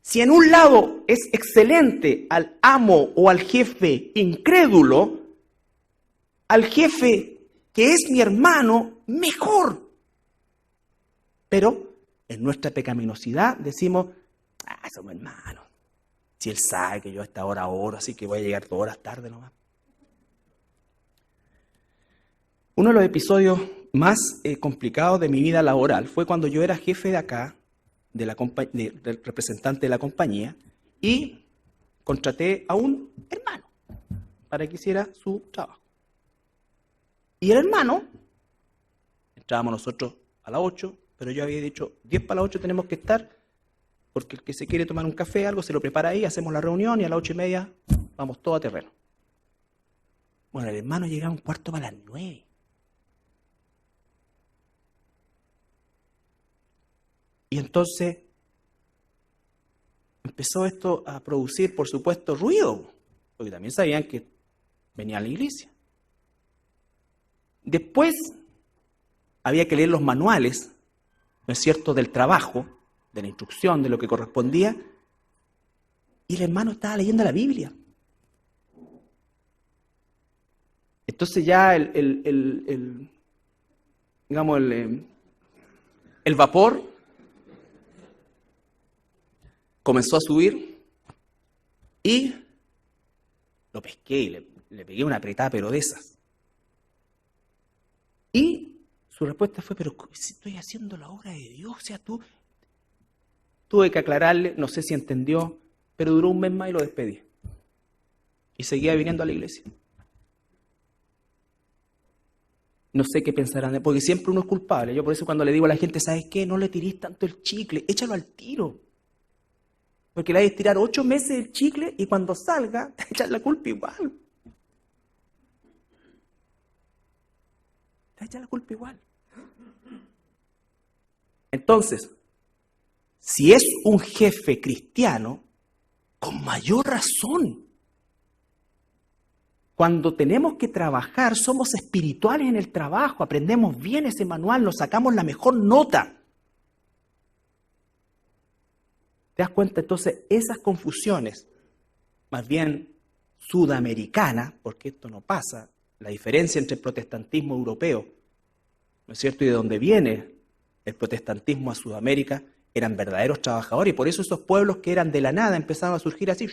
Si en un lado es excelente al amo o al jefe incrédulo, al jefe que es mi hermano, mejor. Pero en nuestra pecaminosidad decimos, somos hermanos. Si él sabe que yo a esta hora oro, así que voy a llegar 2 horas tarde nomás. Uno de los episodios más complicados de mi vida laboral fue cuando yo era jefe de acá, del representante de la compañía, y contraté a un hermano para que hiciera su trabajo. Y el hermano, entrábamos nosotros a las 8, pero yo había dicho 10 para las 8 tenemos que estar, porque el que se quiere tomar un café, algo, se lo prepara ahí, hacemos la reunión y a las 8:30 vamos todo a terreno. Bueno, el hermano llegaba un cuarto para las 9. Y entonces empezó esto a producir, por supuesto, ruido, porque también sabían que venía a la iglesia. Después había que leer los manuales, ¿no es cierto?, del trabajo, de la instrucción, de lo que correspondía, y el hermano estaba leyendo la Biblia. Entonces ya el vapor comenzó a subir y lo pesqué y le pegué una apretada, pero de esas. Y su respuesta fue, pero si estoy haciendo la obra de Dios, o sea, tú... Tuve que aclararle, no sé si entendió, pero duró un mes más y lo despedí. Y seguía viniendo a la iglesia. No sé qué pensarán, porque siempre uno es culpable. Yo por eso cuando le digo a la gente, ¿sabes qué? No le tirís tanto el chicle, échalo al tiro. Porque le hay que tirar 8 meses el chicle y cuando salga, te echas la culpa igual. Te echas la culpa igual. Entonces, si es un jefe cristiano, con mayor razón. Cuando tenemos que trabajar, somos espirituales en el trabajo, aprendemos bien ese manual, nos sacamos la mejor nota. ¿Te das cuenta? Entonces, esas confusiones, más bien sudamericanas, porque esto no pasa, la diferencia entre el protestantismo europeo, ¿no es cierto?, y de dónde viene el protestantismo a Sudamérica, eran verdaderos trabajadores, y por eso esos pueblos que eran de la nada empezaron a surgir así,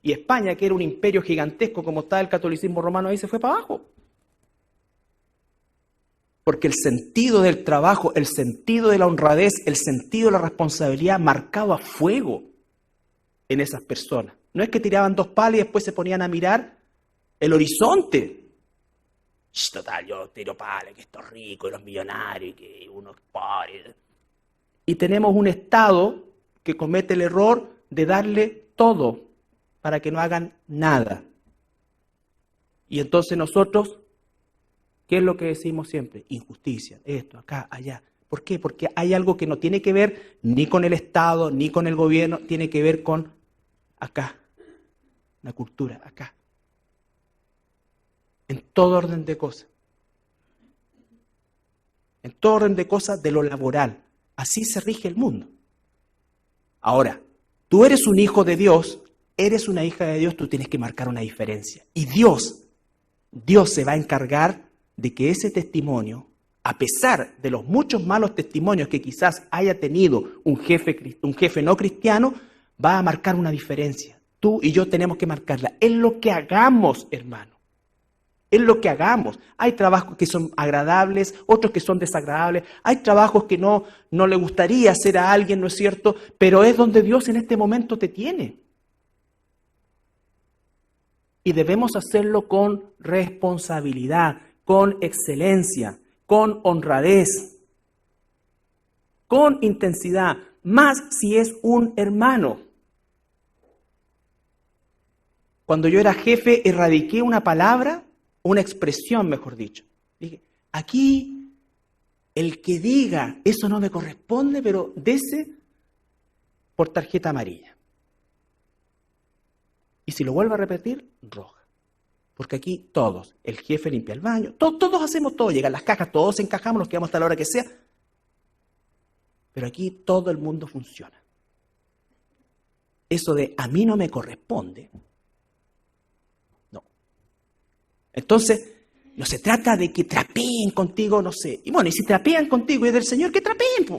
y España, que era un imperio gigantesco como estaba el catolicismo romano, ahí se fue para abajo. Porque el sentido del trabajo, el sentido de la honradez, el sentido de la responsabilidad marcaba fuego en esas personas. No es que tiraban 2 palos y después se ponían a mirar el horizonte. Total, yo tiro palos, que estos ricos, y los millonarios, y que unos pobres. Y tenemos un Estado que comete el error de darle todo para que no hagan nada. Y entonces nosotros, ¿qué es lo que decimos siempre? Injusticia, esto, acá, allá. ¿Por qué? Porque hay algo que no tiene que ver ni con el Estado, ni con el gobierno, tiene que ver con acá, la cultura, acá. En todo orden de cosas. En todo orden de cosas de lo laboral. Así se rige el mundo. Ahora, tú eres un hijo de Dios, eres una hija de Dios, tú tienes que marcar una diferencia. Y Dios se va a encargar de que ese testimonio, a pesar de los muchos malos testimonios que quizás haya tenido un jefe no cristiano, va a marcar una diferencia. Tú y yo tenemos que marcarla. Es lo que hagamos, hermano. Es lo que hagamos. Hay trabajos que son agradables, otros que son desagradables. Hay trabajos que no le gustaría hacer a alguien, ¿no es cierto? Pero es donde Dios en este momento te tiene. Y debemos hacerlo con responsabilidad, con excelencia, con honradez, con intensidad, más si es un hermano. Cuando yo era jefe, erradiqué una palabra, una expresión, mejor dicho. Dije, aquí el que diga eso no me corresponde, pero dese por tarjeta amarilla. Y si lo vuelvo a repetir, roja. Porque aquí todos, el jefe limpia el baño, todos hacemos todo, llegan las cajas, todos encajamos, nos quedamos hasta la hora que sea. Pero aquí todo el mundo funciona. Eso de a mí no me corresponde, no. Entonces, no se trata de que trapeen contigo, no sé. Y bueno, y si trapean contigo y es del Señor, que trapeen, po.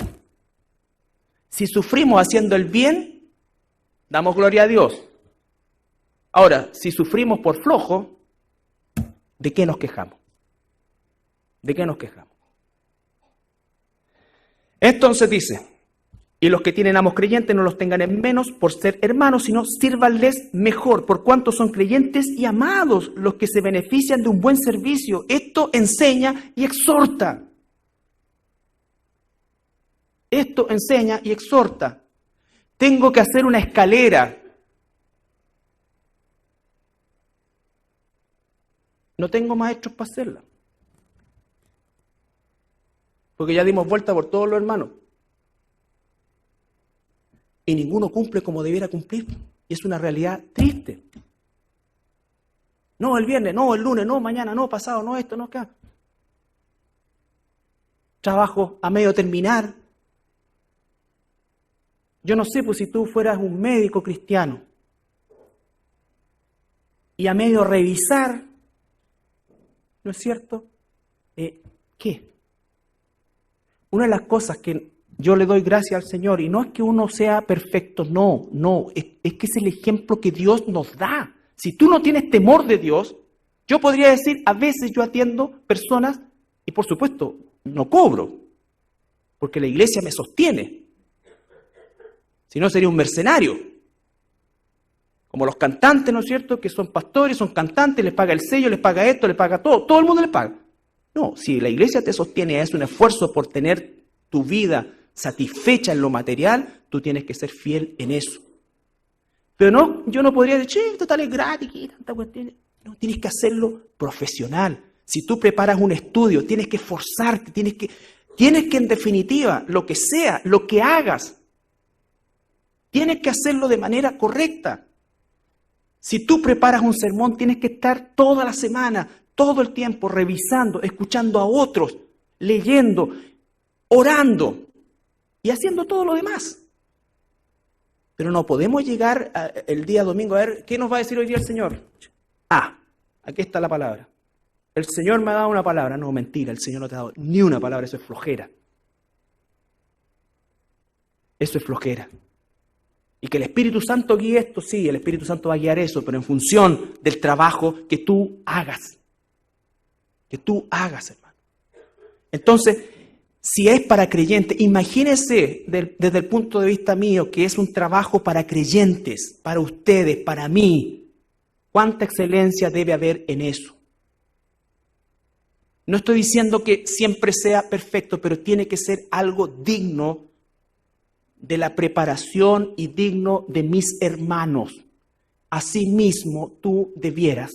Si sufrimos haciendo el bien, damos gloria a Dios. Ahora, si sufrimos por flojo, ¿de qué nos quejamos? ¿De qué nos quejamos? Entonces dice, y los que tienen amos creyentes no los tengan en menos por ser hermanos, sino sírvanles mejor, por cuanto son creyentes y amados los que se benefician de un buen servicio. Esto enseña y exhorta. Esto enseña y exhorta. Tengo que hacer una escalera. No tengo maestros para hacerla. Porque ya dimos vuelta por todos los hermanos. Y ninguno cumple como debiera cumplir. Y es una realidad triste. No, el viernes, no, el lunes, no, mañana, no, pasado, no, esto, no, acá. Trabajo a medio terminar. Yo no sé, pues si tú fueras un médico cristiano y a medio revisar, ¿no es cierto? ¿Qué? Una de las cosas que yo le doy gracias al Señor, y no es que uno sea perfecto, no, es que es el ejemplo que Dios nos da. Si tú no tienes temor de Dios, yo podría decir, a veces yo atiendo personas, y por supuesto, no cobro, porque la iglesia me sostiene. Si no, sería un mercenario. Como los cantantes, ¿no es cierto?, que son pastores, son cantantes, les paga el sello, les paga esto, les paga todo el mundo les paga. No, si la iglesia te sostiene, es un esfuerzo por tener tu vida satisfecha en lo material, tú tienes que ser fiel en eso. Pero no, yo no podría decir, total es gratis, ¿qué tanta cuestión? No, tienes que hacerlo profesional. Si tú preparas un estudio, tienes que esforzarte, tienes que en definitiva, lo que sea, lo que hagas, tienes que hacerlo de manera correcta. Si tú preparas un sermón, tienes que estar toda la semana, todo el tiempo revisando, escuchando a otros, leyendo, orando y haciendo todo lo demás. Pero no podemos llegar el día domingo a ver qué nos va a decir hoy día el Señor. Aquí está la palabra. El Señor me ha dado una palabra. No, mentira, el Señor no te ha dado ni una palabra, eso es flojera. Eso es flojera. Y que el Espíritu Santo guíe esto, sí, el Espíritu Santo va a guiar eso, pero en función del trabajo que tú hagas. Que tú hagas, hermano. Entonces, si es para creyentes, imagínense desde el punto de vista mío que es un trabajo para creyentes, para ustedes, para mí. ¿Cuánta excelencia debe haber en eso? No estoy diciendo que siempre sea perfecto, pero tiene que ser algo digno de la preparación y digno de mis hermanos. Asimismo, tú debieras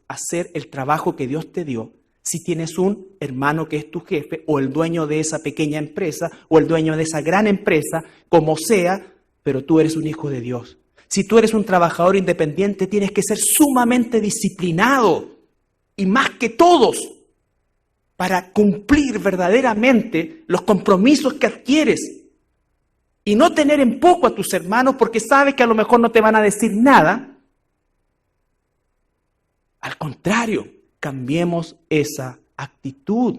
hacer el trabajo que Dios te dio si tienes un hermano que es tu jefe o el dueño de esa pequeña empresa o el dueño de esa gran empresa, como sea, pero tú eres un hijo de Dios. Si tú eres un trabajador independiente, tienes que ser sumamente disciplinado y más que todos para cumplir verdaderamente los compromisos que adquieres y no tener en poco a tus hermanos porque sabes que a lo mejor no te van a decir nada. Al contrario, cambiemos esa actitud.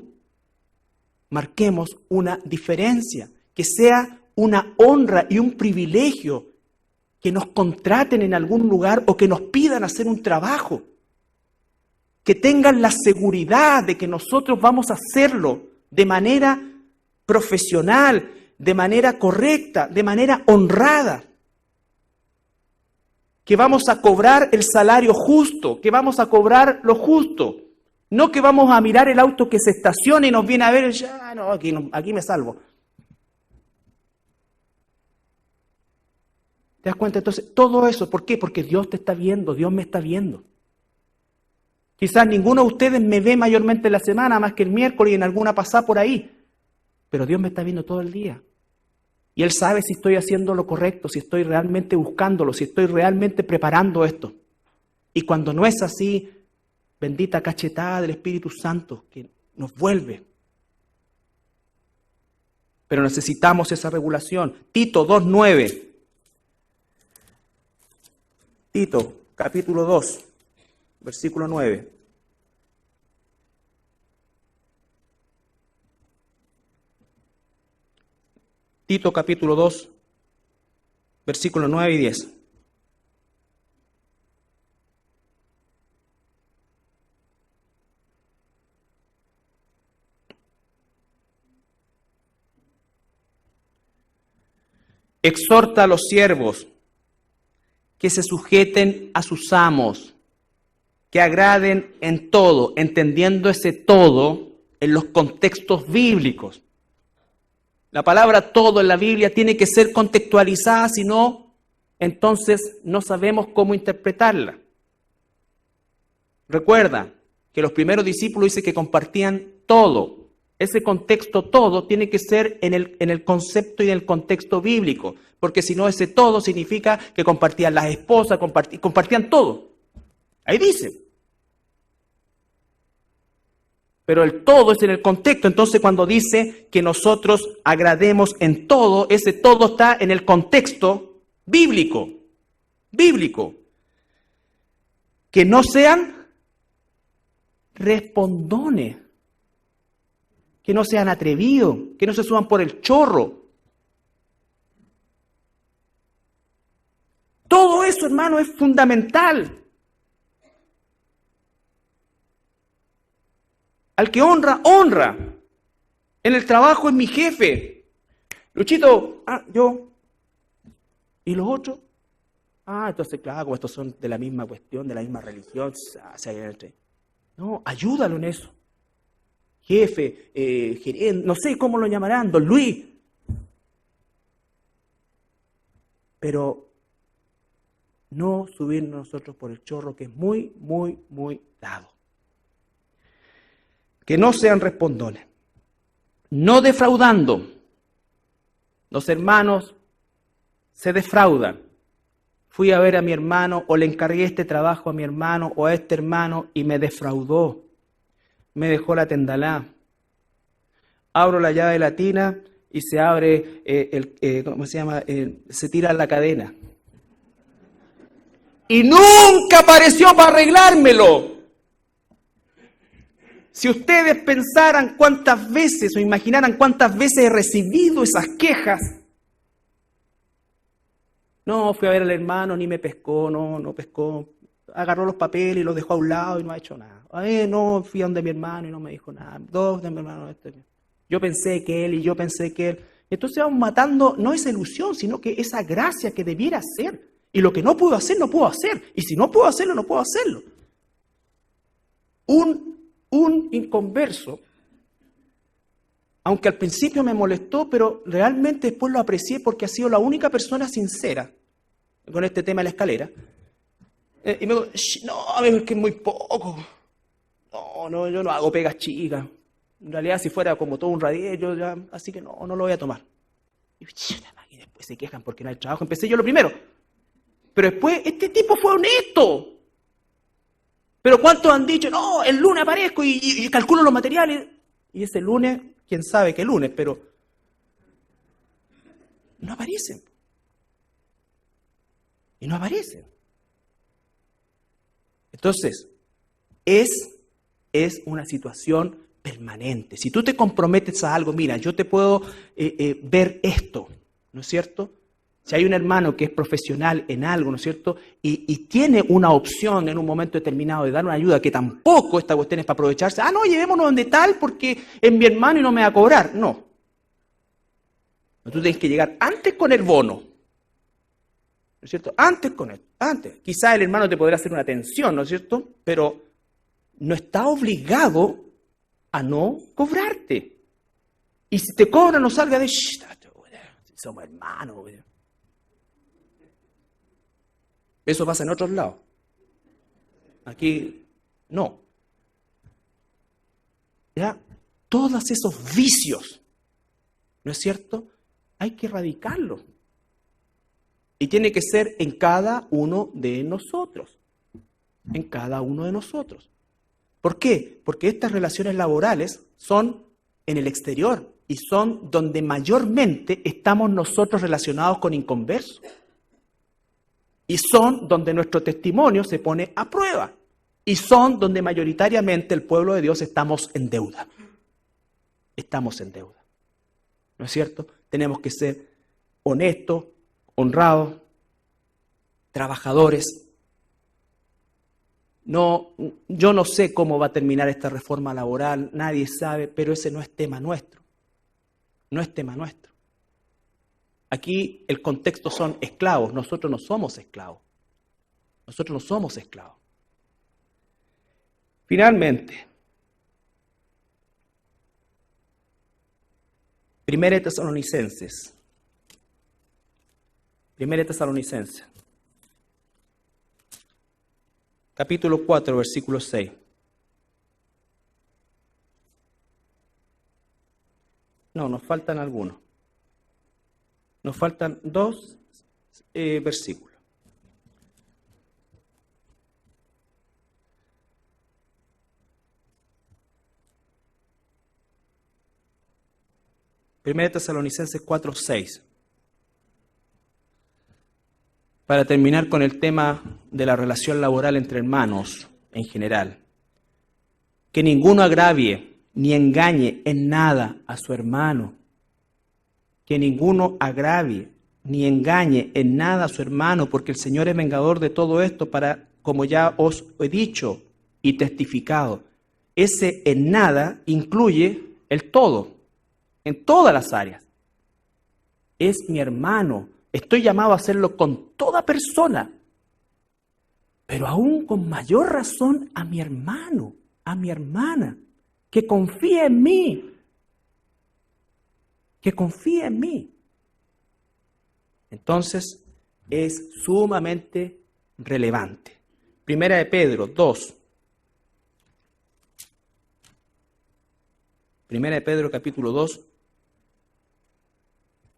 Marquemos una diferencia, que sea una honra y un privilegio que nos contraten en algún lugar o que nos pidan hacer un trabajo. Que tengan la seguridad de que nosotros vamos a hacerlo de manera profesional, de manera correcta, de manera honrada. Que vamos a cobrar el salario justo, que vamos a cobrar lo justo. No que vamos a mirar el auto que se estaciona y nos viene a ver y ya, no, aquí me salvo. ¿Te das cuenta? Entonces, todo eso, ¿por qué? Porque Dios te está viendo, Dios me está viendo. Quizás ninguno de ustedes me ve mayormente en la semana, más que el miércoles y en alguna pasada por ahí. Pero Dios me está viendo todo el día. Y Él sabe si estoy haciendo lo correcto, si estoy realmente buscándolo, si estoy realmente preparando esto. Y cuando no es así, bendita cachetada del Espíritu Santo que nos vuelve. Pero necesitamos esa regulación. Tito 2:9. Tito, capítulo 2. Versículo 9. Tito capítulo 2, versículos 9 y 10. Exhorta a los siervos que se sujeten a sus amos, que agraden en todo, entendiendo ese todo en los contextos bíblicos. La palabra todo en la Biblia tiene que ser contextualizada, si no, entonces no sabemos cómo interpretarla. Recuerda que los primeros discípulos dicen que compartían todo. Ese contexto todo tiene que ser en el concepto y en el contexto bíblico, porque si no, ese todo significa que compartían las esposas, compartían todo. Ahí dice. Pero el todo es en el contexto. Entonces, cuando dice que nosotros agrademos en todo, ese todo está en el contexto bíblico. Bíblico. Que no sean respondones. Que no sean atrevidos. Que no se suban por el chorro. Todo eso, hermano, es fundamental. Al que honra, honra. En el trabajo es mi jefe. Luchito, yo. ¿Y los otros? Entonces, claro, como estos son de la misma cuestión, de la misma religión. No, ayúdalo en eso. Jefe, gerente, no sé cómo lo llamarán, don Luis. Pero no subirnos nosotros por el chorro, que es muy, muy, muy dado. Que no sean respondones, no defraudando. Los hermanos se defraudan. Fui a ver a mi hermano o le encargué este trabajo a mi hermano o a este hermano y me defraudó. Me dejó la tendalá. Abro la llave de la tina y se abre, ¿cómo se llama? Se tira la cadena. Y nunca apareció para arreglármelo. Si ustedes pensaran cuántas veces o imaginaran cuántas veces he recibido esas quejas. No, fui a ver al hermano, ni me pescó, no pescó. Agarró los papeles y los dejó a un lado y no ha hecho nada. No, fui a donde mi hermano y no me dijo nada. Dos de mi hermano. Yo pensé que él y yo pensé que él. Entonces vamos matando no esa ilusión, sino que esa gracia que debiera ser. Y lo que no puedo hacer, no puedo hacer. Y si no puedo hacerlo, no puedo hacerlo. Un inconverso, aunque al principio me molestó, pero realmente después lo aprecié porque ha sido la única persona sincera con este tema de la escalera. Y me dijo, no, es que es muy poco. No, yo no hago pegas chicas. En realidad, si fuera como todo un radier, yo ya, así que no lo voy a tomar. Y después se quejan porque no hay trabajo. Empecé yo lo primero. Pero después, este tipo fue honesto. Pero ¿cuántos han dicho, no, el lunes aparezco y calculo los materiales? Y ese lunes, quién sabe qué lunes, pero no aparecen. Y no aparecen. Entonces, es una situación permanente. Si tú te comprometes a algo, mira, yo te puedo ver esto, ¿no es cierto? Si hay un hermano que es profesional en algo, ¿no es cierto? Y tiene una opción en un momento determinado de dar una ayuda, que tampoco esta cuestión es para aprovecharse. No, llevémonos donde tal porque es mi hermano y no me va a cobrar. No. Tú tienes que llegar antes con el bono. ¿No es cierto? Antes con él. Antes. Quizá el hermano te podrá hacer una atención, ¿no es cierto? Pero no está obligado a no cobrarte. Y si te cobra, no salga de... somos hermanos. Eso pasa en otros lados. Aquí no. ¿Ya? Todos esos vicios, ¿no es cierto? Hay que erradicarlos. Y tiene que ser en cada uno de nosotros. En cada uno de nosotros. ¿Por qué? Porque estas relaciones laborales son en el exterior y son donde mayormente estamos nosotros relacionados con inconversos. Y son donde nuestro testimonio se pone a prueba. Y son donde mayoritariamente el pueblo de Dios estamos en deuda. Estamos en deuda. ¿No es cierto? Tenemos que ser honestos, honrados, trabajadores. No, yo no sé cómo va a terminar esta reforma laboral, nadie sabe, pero ese no es tema nuestro. No es tema nuestro. Aquí el contexto son esclavos. Nosotros no somos esclavos. Nosotros no somos esclavos. Finalmente, 1 Tesalonicenses. 1 Tesalonicenses. Capítulo 4, versículo 6. No, nos faltan algunos. Nos faltan dos versículos. Primera Tesalonicenses 4, 6. Para terminar con el tema de la relación laboral entre hermanos en general. Que ninguno agravie ni engañe en nada a su hermano. Que ninguno agravie ni engañe en nada a su hermano, porque el Señor es vengador de todo esto, para, como ya os he dicho y testificado. Ese en nada incluye el todo, en todas las áreas. Es mi hermano. Estoy llamado a hacerlo con toda persona, pero aún con mayor razón a mi hermano, a mi hermana, que confía en mí, que confía en mí. Entonces, es sumamente relevante. Primera de Pedro 2. Primera de Pedro capítulo 2,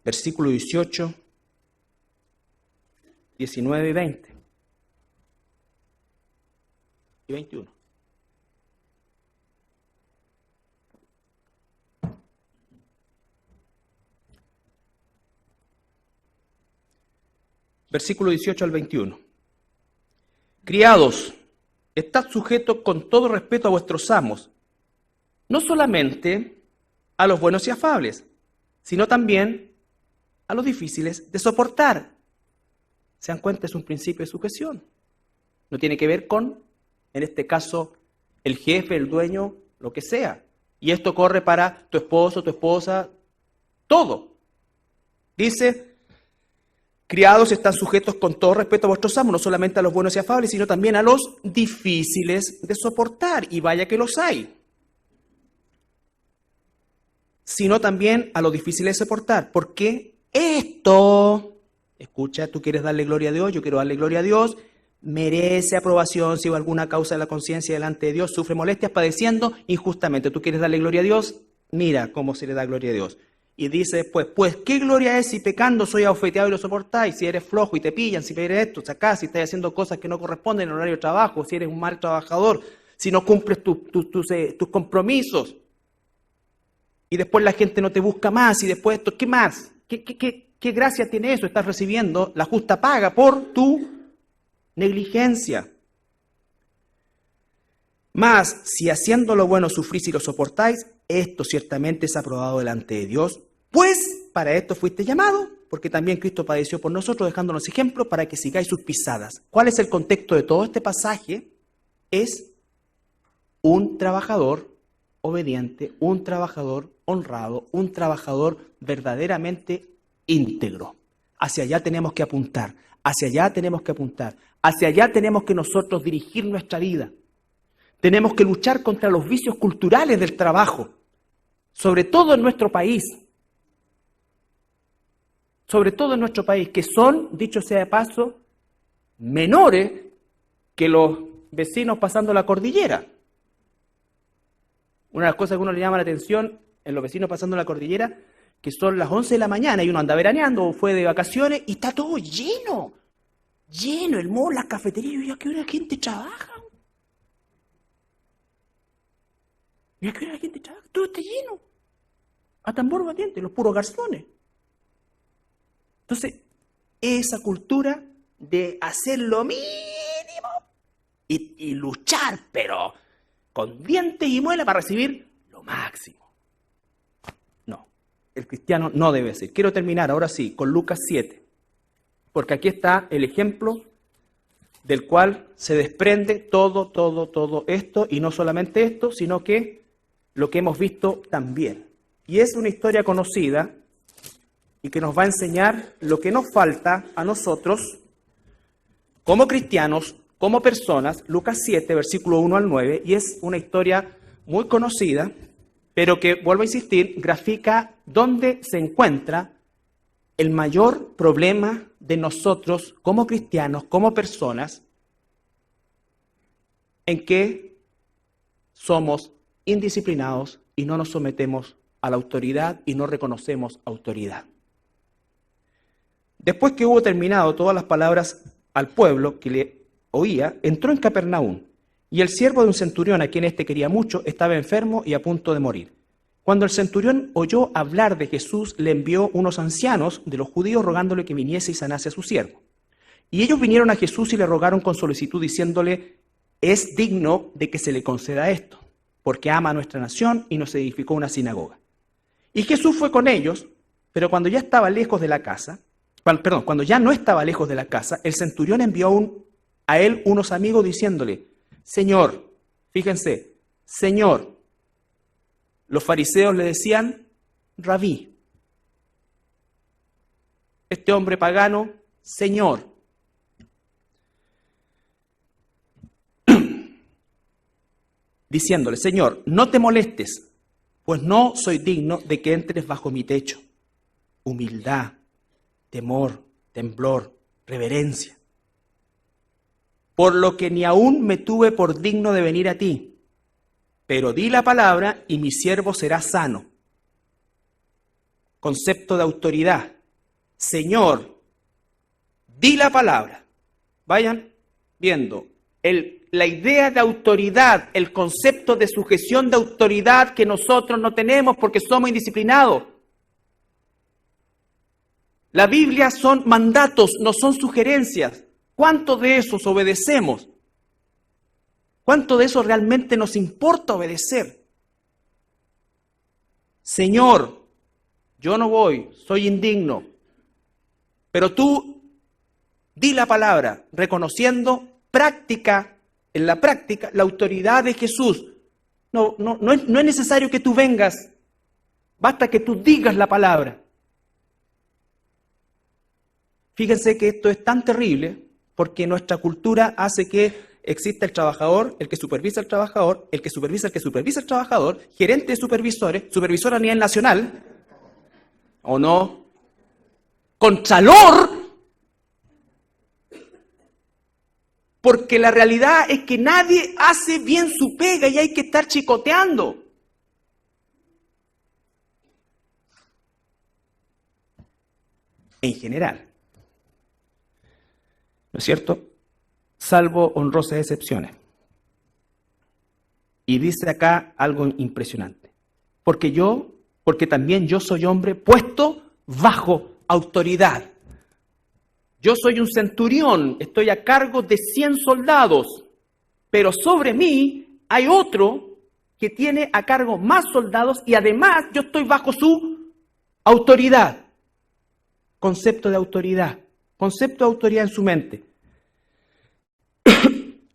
versículo 18, 19 y 20. Y 21. Versículo 18 al 21. Criados, estad sujetos con todo respeto a vuestros amos, no solamente a los buenos y afables, sino también a los difíciles de soportar. ¿Se dan cuenta? Es un principio de sujeción. No tiene que ver con, en este caso, el jefe, el dueño, lo que sea. Y esto corre para tu esposo, tu esposa, todo. Dice, criados están sujetos con todo respeto a vuestros amos, no solamente a los buenos y afables, sino también a los difíciles de soportar. Y vaya que los hay. Sino también a los difíciles de soportar. Porque esto... Escucha, tú quieres darle gloria a Dios, yo quiero darle gloria a Dios, merece aprobación si hubo alguna causa de la conciencia delante de Dios, sufre molestias padeciendo injustamente. Tú quieres darle gloria a Dios, mira cómo se le da gloria a Dios. Y dice después, pues, ¿qué gloria es si pecando soy abofeteado y lo soportáis? Si eres flojo y te pillan, si eres esto, sacás, si estás haciendo cosas que no corresponden en el horario de trabajo, si eres un mal trabajador, si no cumples tus compromisos. Y después la gente no te busca más, y después esto, ¿qué más? ¿Qué gracia tiene eso? Estás recibiendo la justa paga por tu negligencia. Mas, si haciendo lo bueno sufrís y lo soportáis, esto ciertamente es aprobado delante de Dios. Pues, para esto fuiste llamado, porque también Cristo padeció por nosotros, dejándonos ejemplo para que sigáis sus pisadas. ¿Cuál es el contexto de todo este pasaje? Es un trabajador obediente, un trabajador honrado, un trabajador verdaderamente íntegro. Hacia allá tenemos que apuntar, hacia allá tenemos que apuntar, hacia allá tenemos que nosotros dirigir nuestra vida. Tenemos que luchar contra los vicios culturales del trabajo, sobre todo en nuestro país. Sobre todo en nuestro país, que son, dicho sea de paso, menores que los vecinos pasando la cordillera. Una de las cosas que a uno le llama la atención en los vecinos pasando la cordillera, que son las 11 de la mañana y uno anda veraneando o fue de vacaciones y está todo lleno, el mall, las cafeterías. ¿Y a qué hora la gente trabaja? ¿Y a qué hora la gente trabaja? Todo está lleno, a tambor batiente, los puros garzones. Entonces, esa cultura de hacer lo mínimo y luchar, pero con dientes y muelas para recibir lo máximo. No, el cristiano no debe ser. Quiero terminar ahora sí con Lucas 7, porque aquí está el ejemplo del cual se desprende todo esto, y no solamente esto, sino que lo que hemos visto también. Y es una historia conocida y que nos va a enseñar lo que nos falta a nosotros como cristianos, como personas. Lucas 7, versículo 1 al 9, y es una historia muy conocida, pero que, vuelvo a insistir, grafica dónde se encuentra el mayor problema de nosotros como cristianos, como personas, en que somos indisciplinados y no nos sometemos a la autoridad y no reconocemos autoridad. Después que hubo terminado todas las palabras al pueblo que le oía, entró en Capernaum, y el siervo de un centurión, a quien éste quería mucho, estaba enfermo y a punto de morir. Cuando el centurión oyó hablar de Jesús, le envió unos ancianos de los judíos rogándole que viniese y sanase a su siervo. Y ellos vinieron a Jesús y le rogaron con solicitud, diciéndole: es digno de que se le conceda esto, porque ama a nuestra nación y nos edificó una sinagoga. Y Jesús fue con ellos, pero cuando ya estaba lejos de la casa, cuando ya no estaba lejos de la casa, el centurión envió a él unos amigos diciéndole: Señor, fíjense, Señor. Los fariseos le decían Rabí. Este hombre pagano, Señor. Diciéndole: Señor, no te molestes, pues no soy digno de que entres bajo mi techo. Humildad, temor, temblor, reverencia. Por lo que ni aún me tuve por digno de venir a ti. Pero di la palabra y mi siervo será sano. Concepto de autoridad. Señor, di la palabra. Vayan viendo la idea de autoridad, el concepto de sujeción de autoridad que nosotros no tenemos porque somos indisciplinados. La Biblia son mandatos, no son sugerencias. ¿Cuánto de esos obedecemos? ¿Cuánto de eso realmente nos importa obedecer? Señor, yo no voy, soy indigno, pero tú di la palabra, reconociendo en la práctica, la autoridad de Jesús. No es necesario que tú vengas, basta que tú digas la palabra. Fíjense que esto es tan terrible porque nuestra cultura hace que existe el trabajador, el que supervisa al trabajador, el que supervisa al que supervisa al trabajador, gerente de supervisores, supervisor a nivel nacional, ¿o no? Contralor, porque la realidad es que nadie hace bien su pega y hay que estar chicoteando. En general, ¿no es cierto? Salvo honrosas excepciones. Y dice acá algo impresionante. Porque también yo soy hombre puesto bajo autoridad. Yo soy un centurión, estoy a cargo de 100 soldados, pero sobre mí hay otro que tiene a cargo más soldados y además yo estoy bajo su autoridad. Concepto de autoridad en su mente.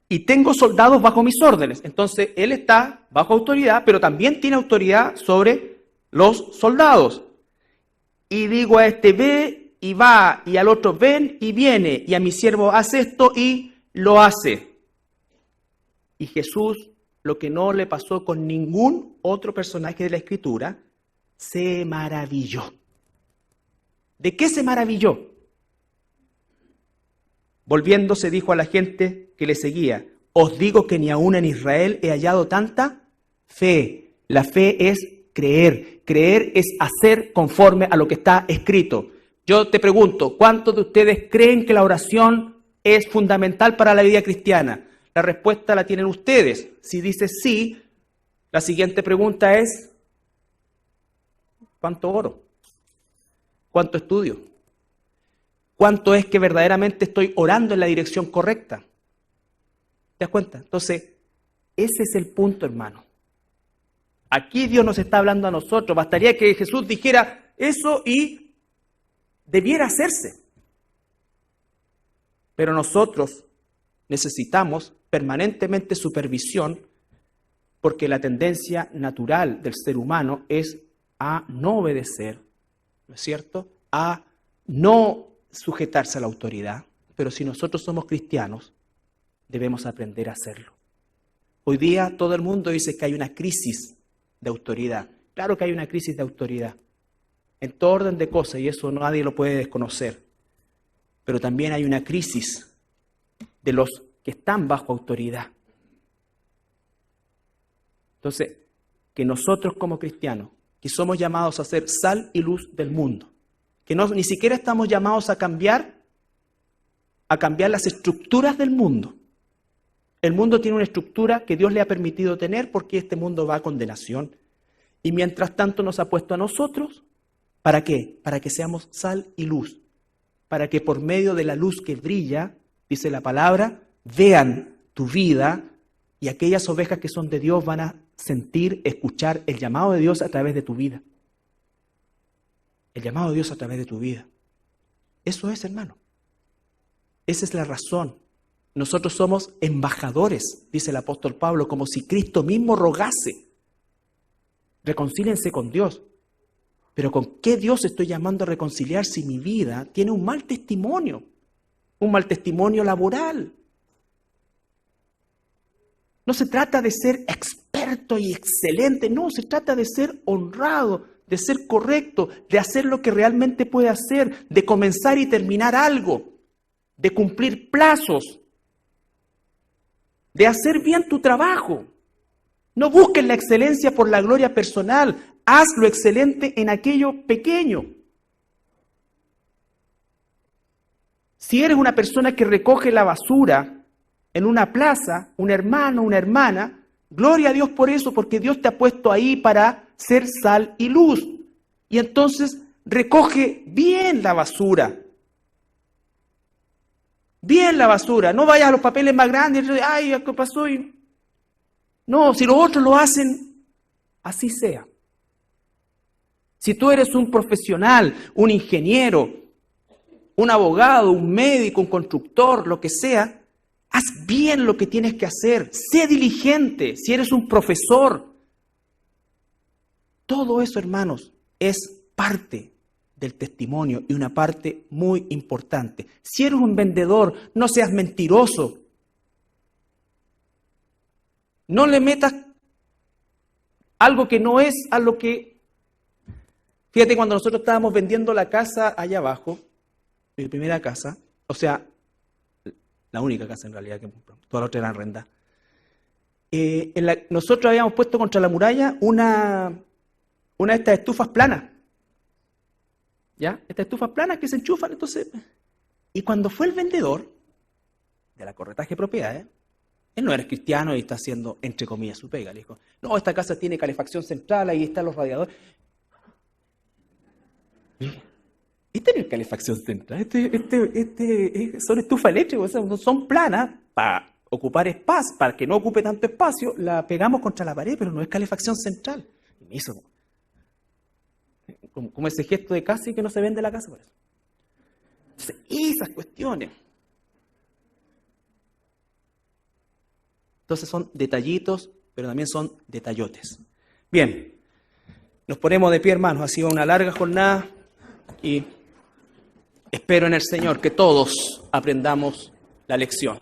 Y tengo soldados bajo mis órdenes. Entonces, él está bajo autoridad, pero también tiene autoridad sobre los soldados. Y digo a este: ve y va, y al otro: ven y viene, y a mi siervo: hace esto, y lo hace. Y Jesús, lo que no le pasó con ningún otro personaje de la Escritura, se maravilló. ¿De qué se maravilló? Volviéndose, dijo a la gente que le seguía: os digo que ni aún en Israel he hallado tanta fe. La fe es creer. Creer es hacer conforme a lo que está escrito. Yo te pregunto, ¿cuántos de ustedes creen que la oración es fundamental para la vida cristiana? La respuesta la tienen ustedes. Si dice sí, la siguiente pregunta es: ¿cuánto oro? ¿Cuánto estudio? ¿Cuánto es que verdaderamente estoy orando en la dirección correcta? ¿Te das cuenta? Entonces, ese es el punto, hermano. Aquí Dios nos está hablando a nosotros. Bastaría que Jesús dijera eso y debiera hacerse. Pero nosotros necesitamos permanentemente supervisión porque la tendencia natural del ser humano es a no obedecer, ¿no es cierto?, a no sujetarse a la autoridad, pero si nosotros somos cristianos, debemos aprender a hacerlo. Hoy día todo el mundo dice que hay una crisis de autoridad. Claro que hay una crisis de autoridad en todo orden de cosas y eso nadie lo puede desconocer. Pero también hay una crisis de los que están bajo autoridad. Entonces, que nosotros como cristianos, que somos llamados a ser sal y luz del mundo, que ni siquiera estamos llamados a cambiar las estructuras del mundo. El mundo tiene una estructura que Dios le ha permitido tener porque este mundo va a condenación. Y mientras tanto nos ha puesto a nosotros, ¿para qué? Para que seamos sal y luz. Para que por medio de la luz que brilla, dice la palabra, vean tu vida y aquellas ovejas que son de Dios van a sentir, escuchar el llamado de Dios a través de tu vida. El llamado de Dios a través de tu vida. Eso es, hermano. Esa es la razón. Nosotros somos embajadores, dice el apóstol Pablo, como si Cristo mismo rogase. Reconcíliense con Dios. Pero ¿con qué Dios estoy llamando a reconciliar si mi vida tiene un mal testimonio? Un mal testimonio laboral. No se trata de ser experto y excelente, no, se trata de ser honrado, de ser correcto, de hacer lo que realmente puede hacer, de comenzar y terminar algo, de cumplir plazos, de hacer bien tu trabajo. No busques la excelencia por la gloria personal, haz lo excelente en aquello pequeño. Si eres una persona que recoge la basura en una plaza, un hermano, una hermana, gloria a Dios por eso, porque Dios te ha puesto ahí para ser sal y luz. Y entonces recoge bien la basura. Bien la basura. No vayas a los papeles más grandes, ay, ¿qué pasó? No, si los otros lo hacen, así sea. Si tú eres un profesional, un ingeniero, un abogado, un médico, un constructor, lo que sea, haz bien lo que tienes que hacer. Sé diligente. Si eres un profesor. Todo eso, hermanos, es parte del testimonio y una parte muy importante. Si eres un vendedor, no seas mentiroso. No le metas algo que no es a lo que... Fíjate, cuando nosotros estábamos vendiendo la casa allá abajo, mi primera casa, o sea, la única casa en realidad que compramos, todas las otras eran arrendadas. Nosotros habíamos puesto contra la muralla una de estas estufas planas. ¿Ya? Estas estufas planas que se enchufan, entonces... Y cuando fue el vendedor de la corretaje de propiedades, él no era cristiano y está haciendo, entre comillas, su pega. Le dijo, no, esta casa tiene calefacción central, ahí están los radiadores. Esta no es calefacción central, son estufas eléctricas, o sea, no son planas para ocupar espacio, para que no ocupe tanto espacio, la pegamos contra la pared, pero no es calefacción central. Y me hizo como ese gesto de casi que no se vende la casa por eso. Entonces, esas cuestiones. Entonces son detallitos, pero también son detallotes. Bien, nos ponemos de pie, hermanos. Ha sido una larga jornada y espero en el Señor que todos aprendamos la lección.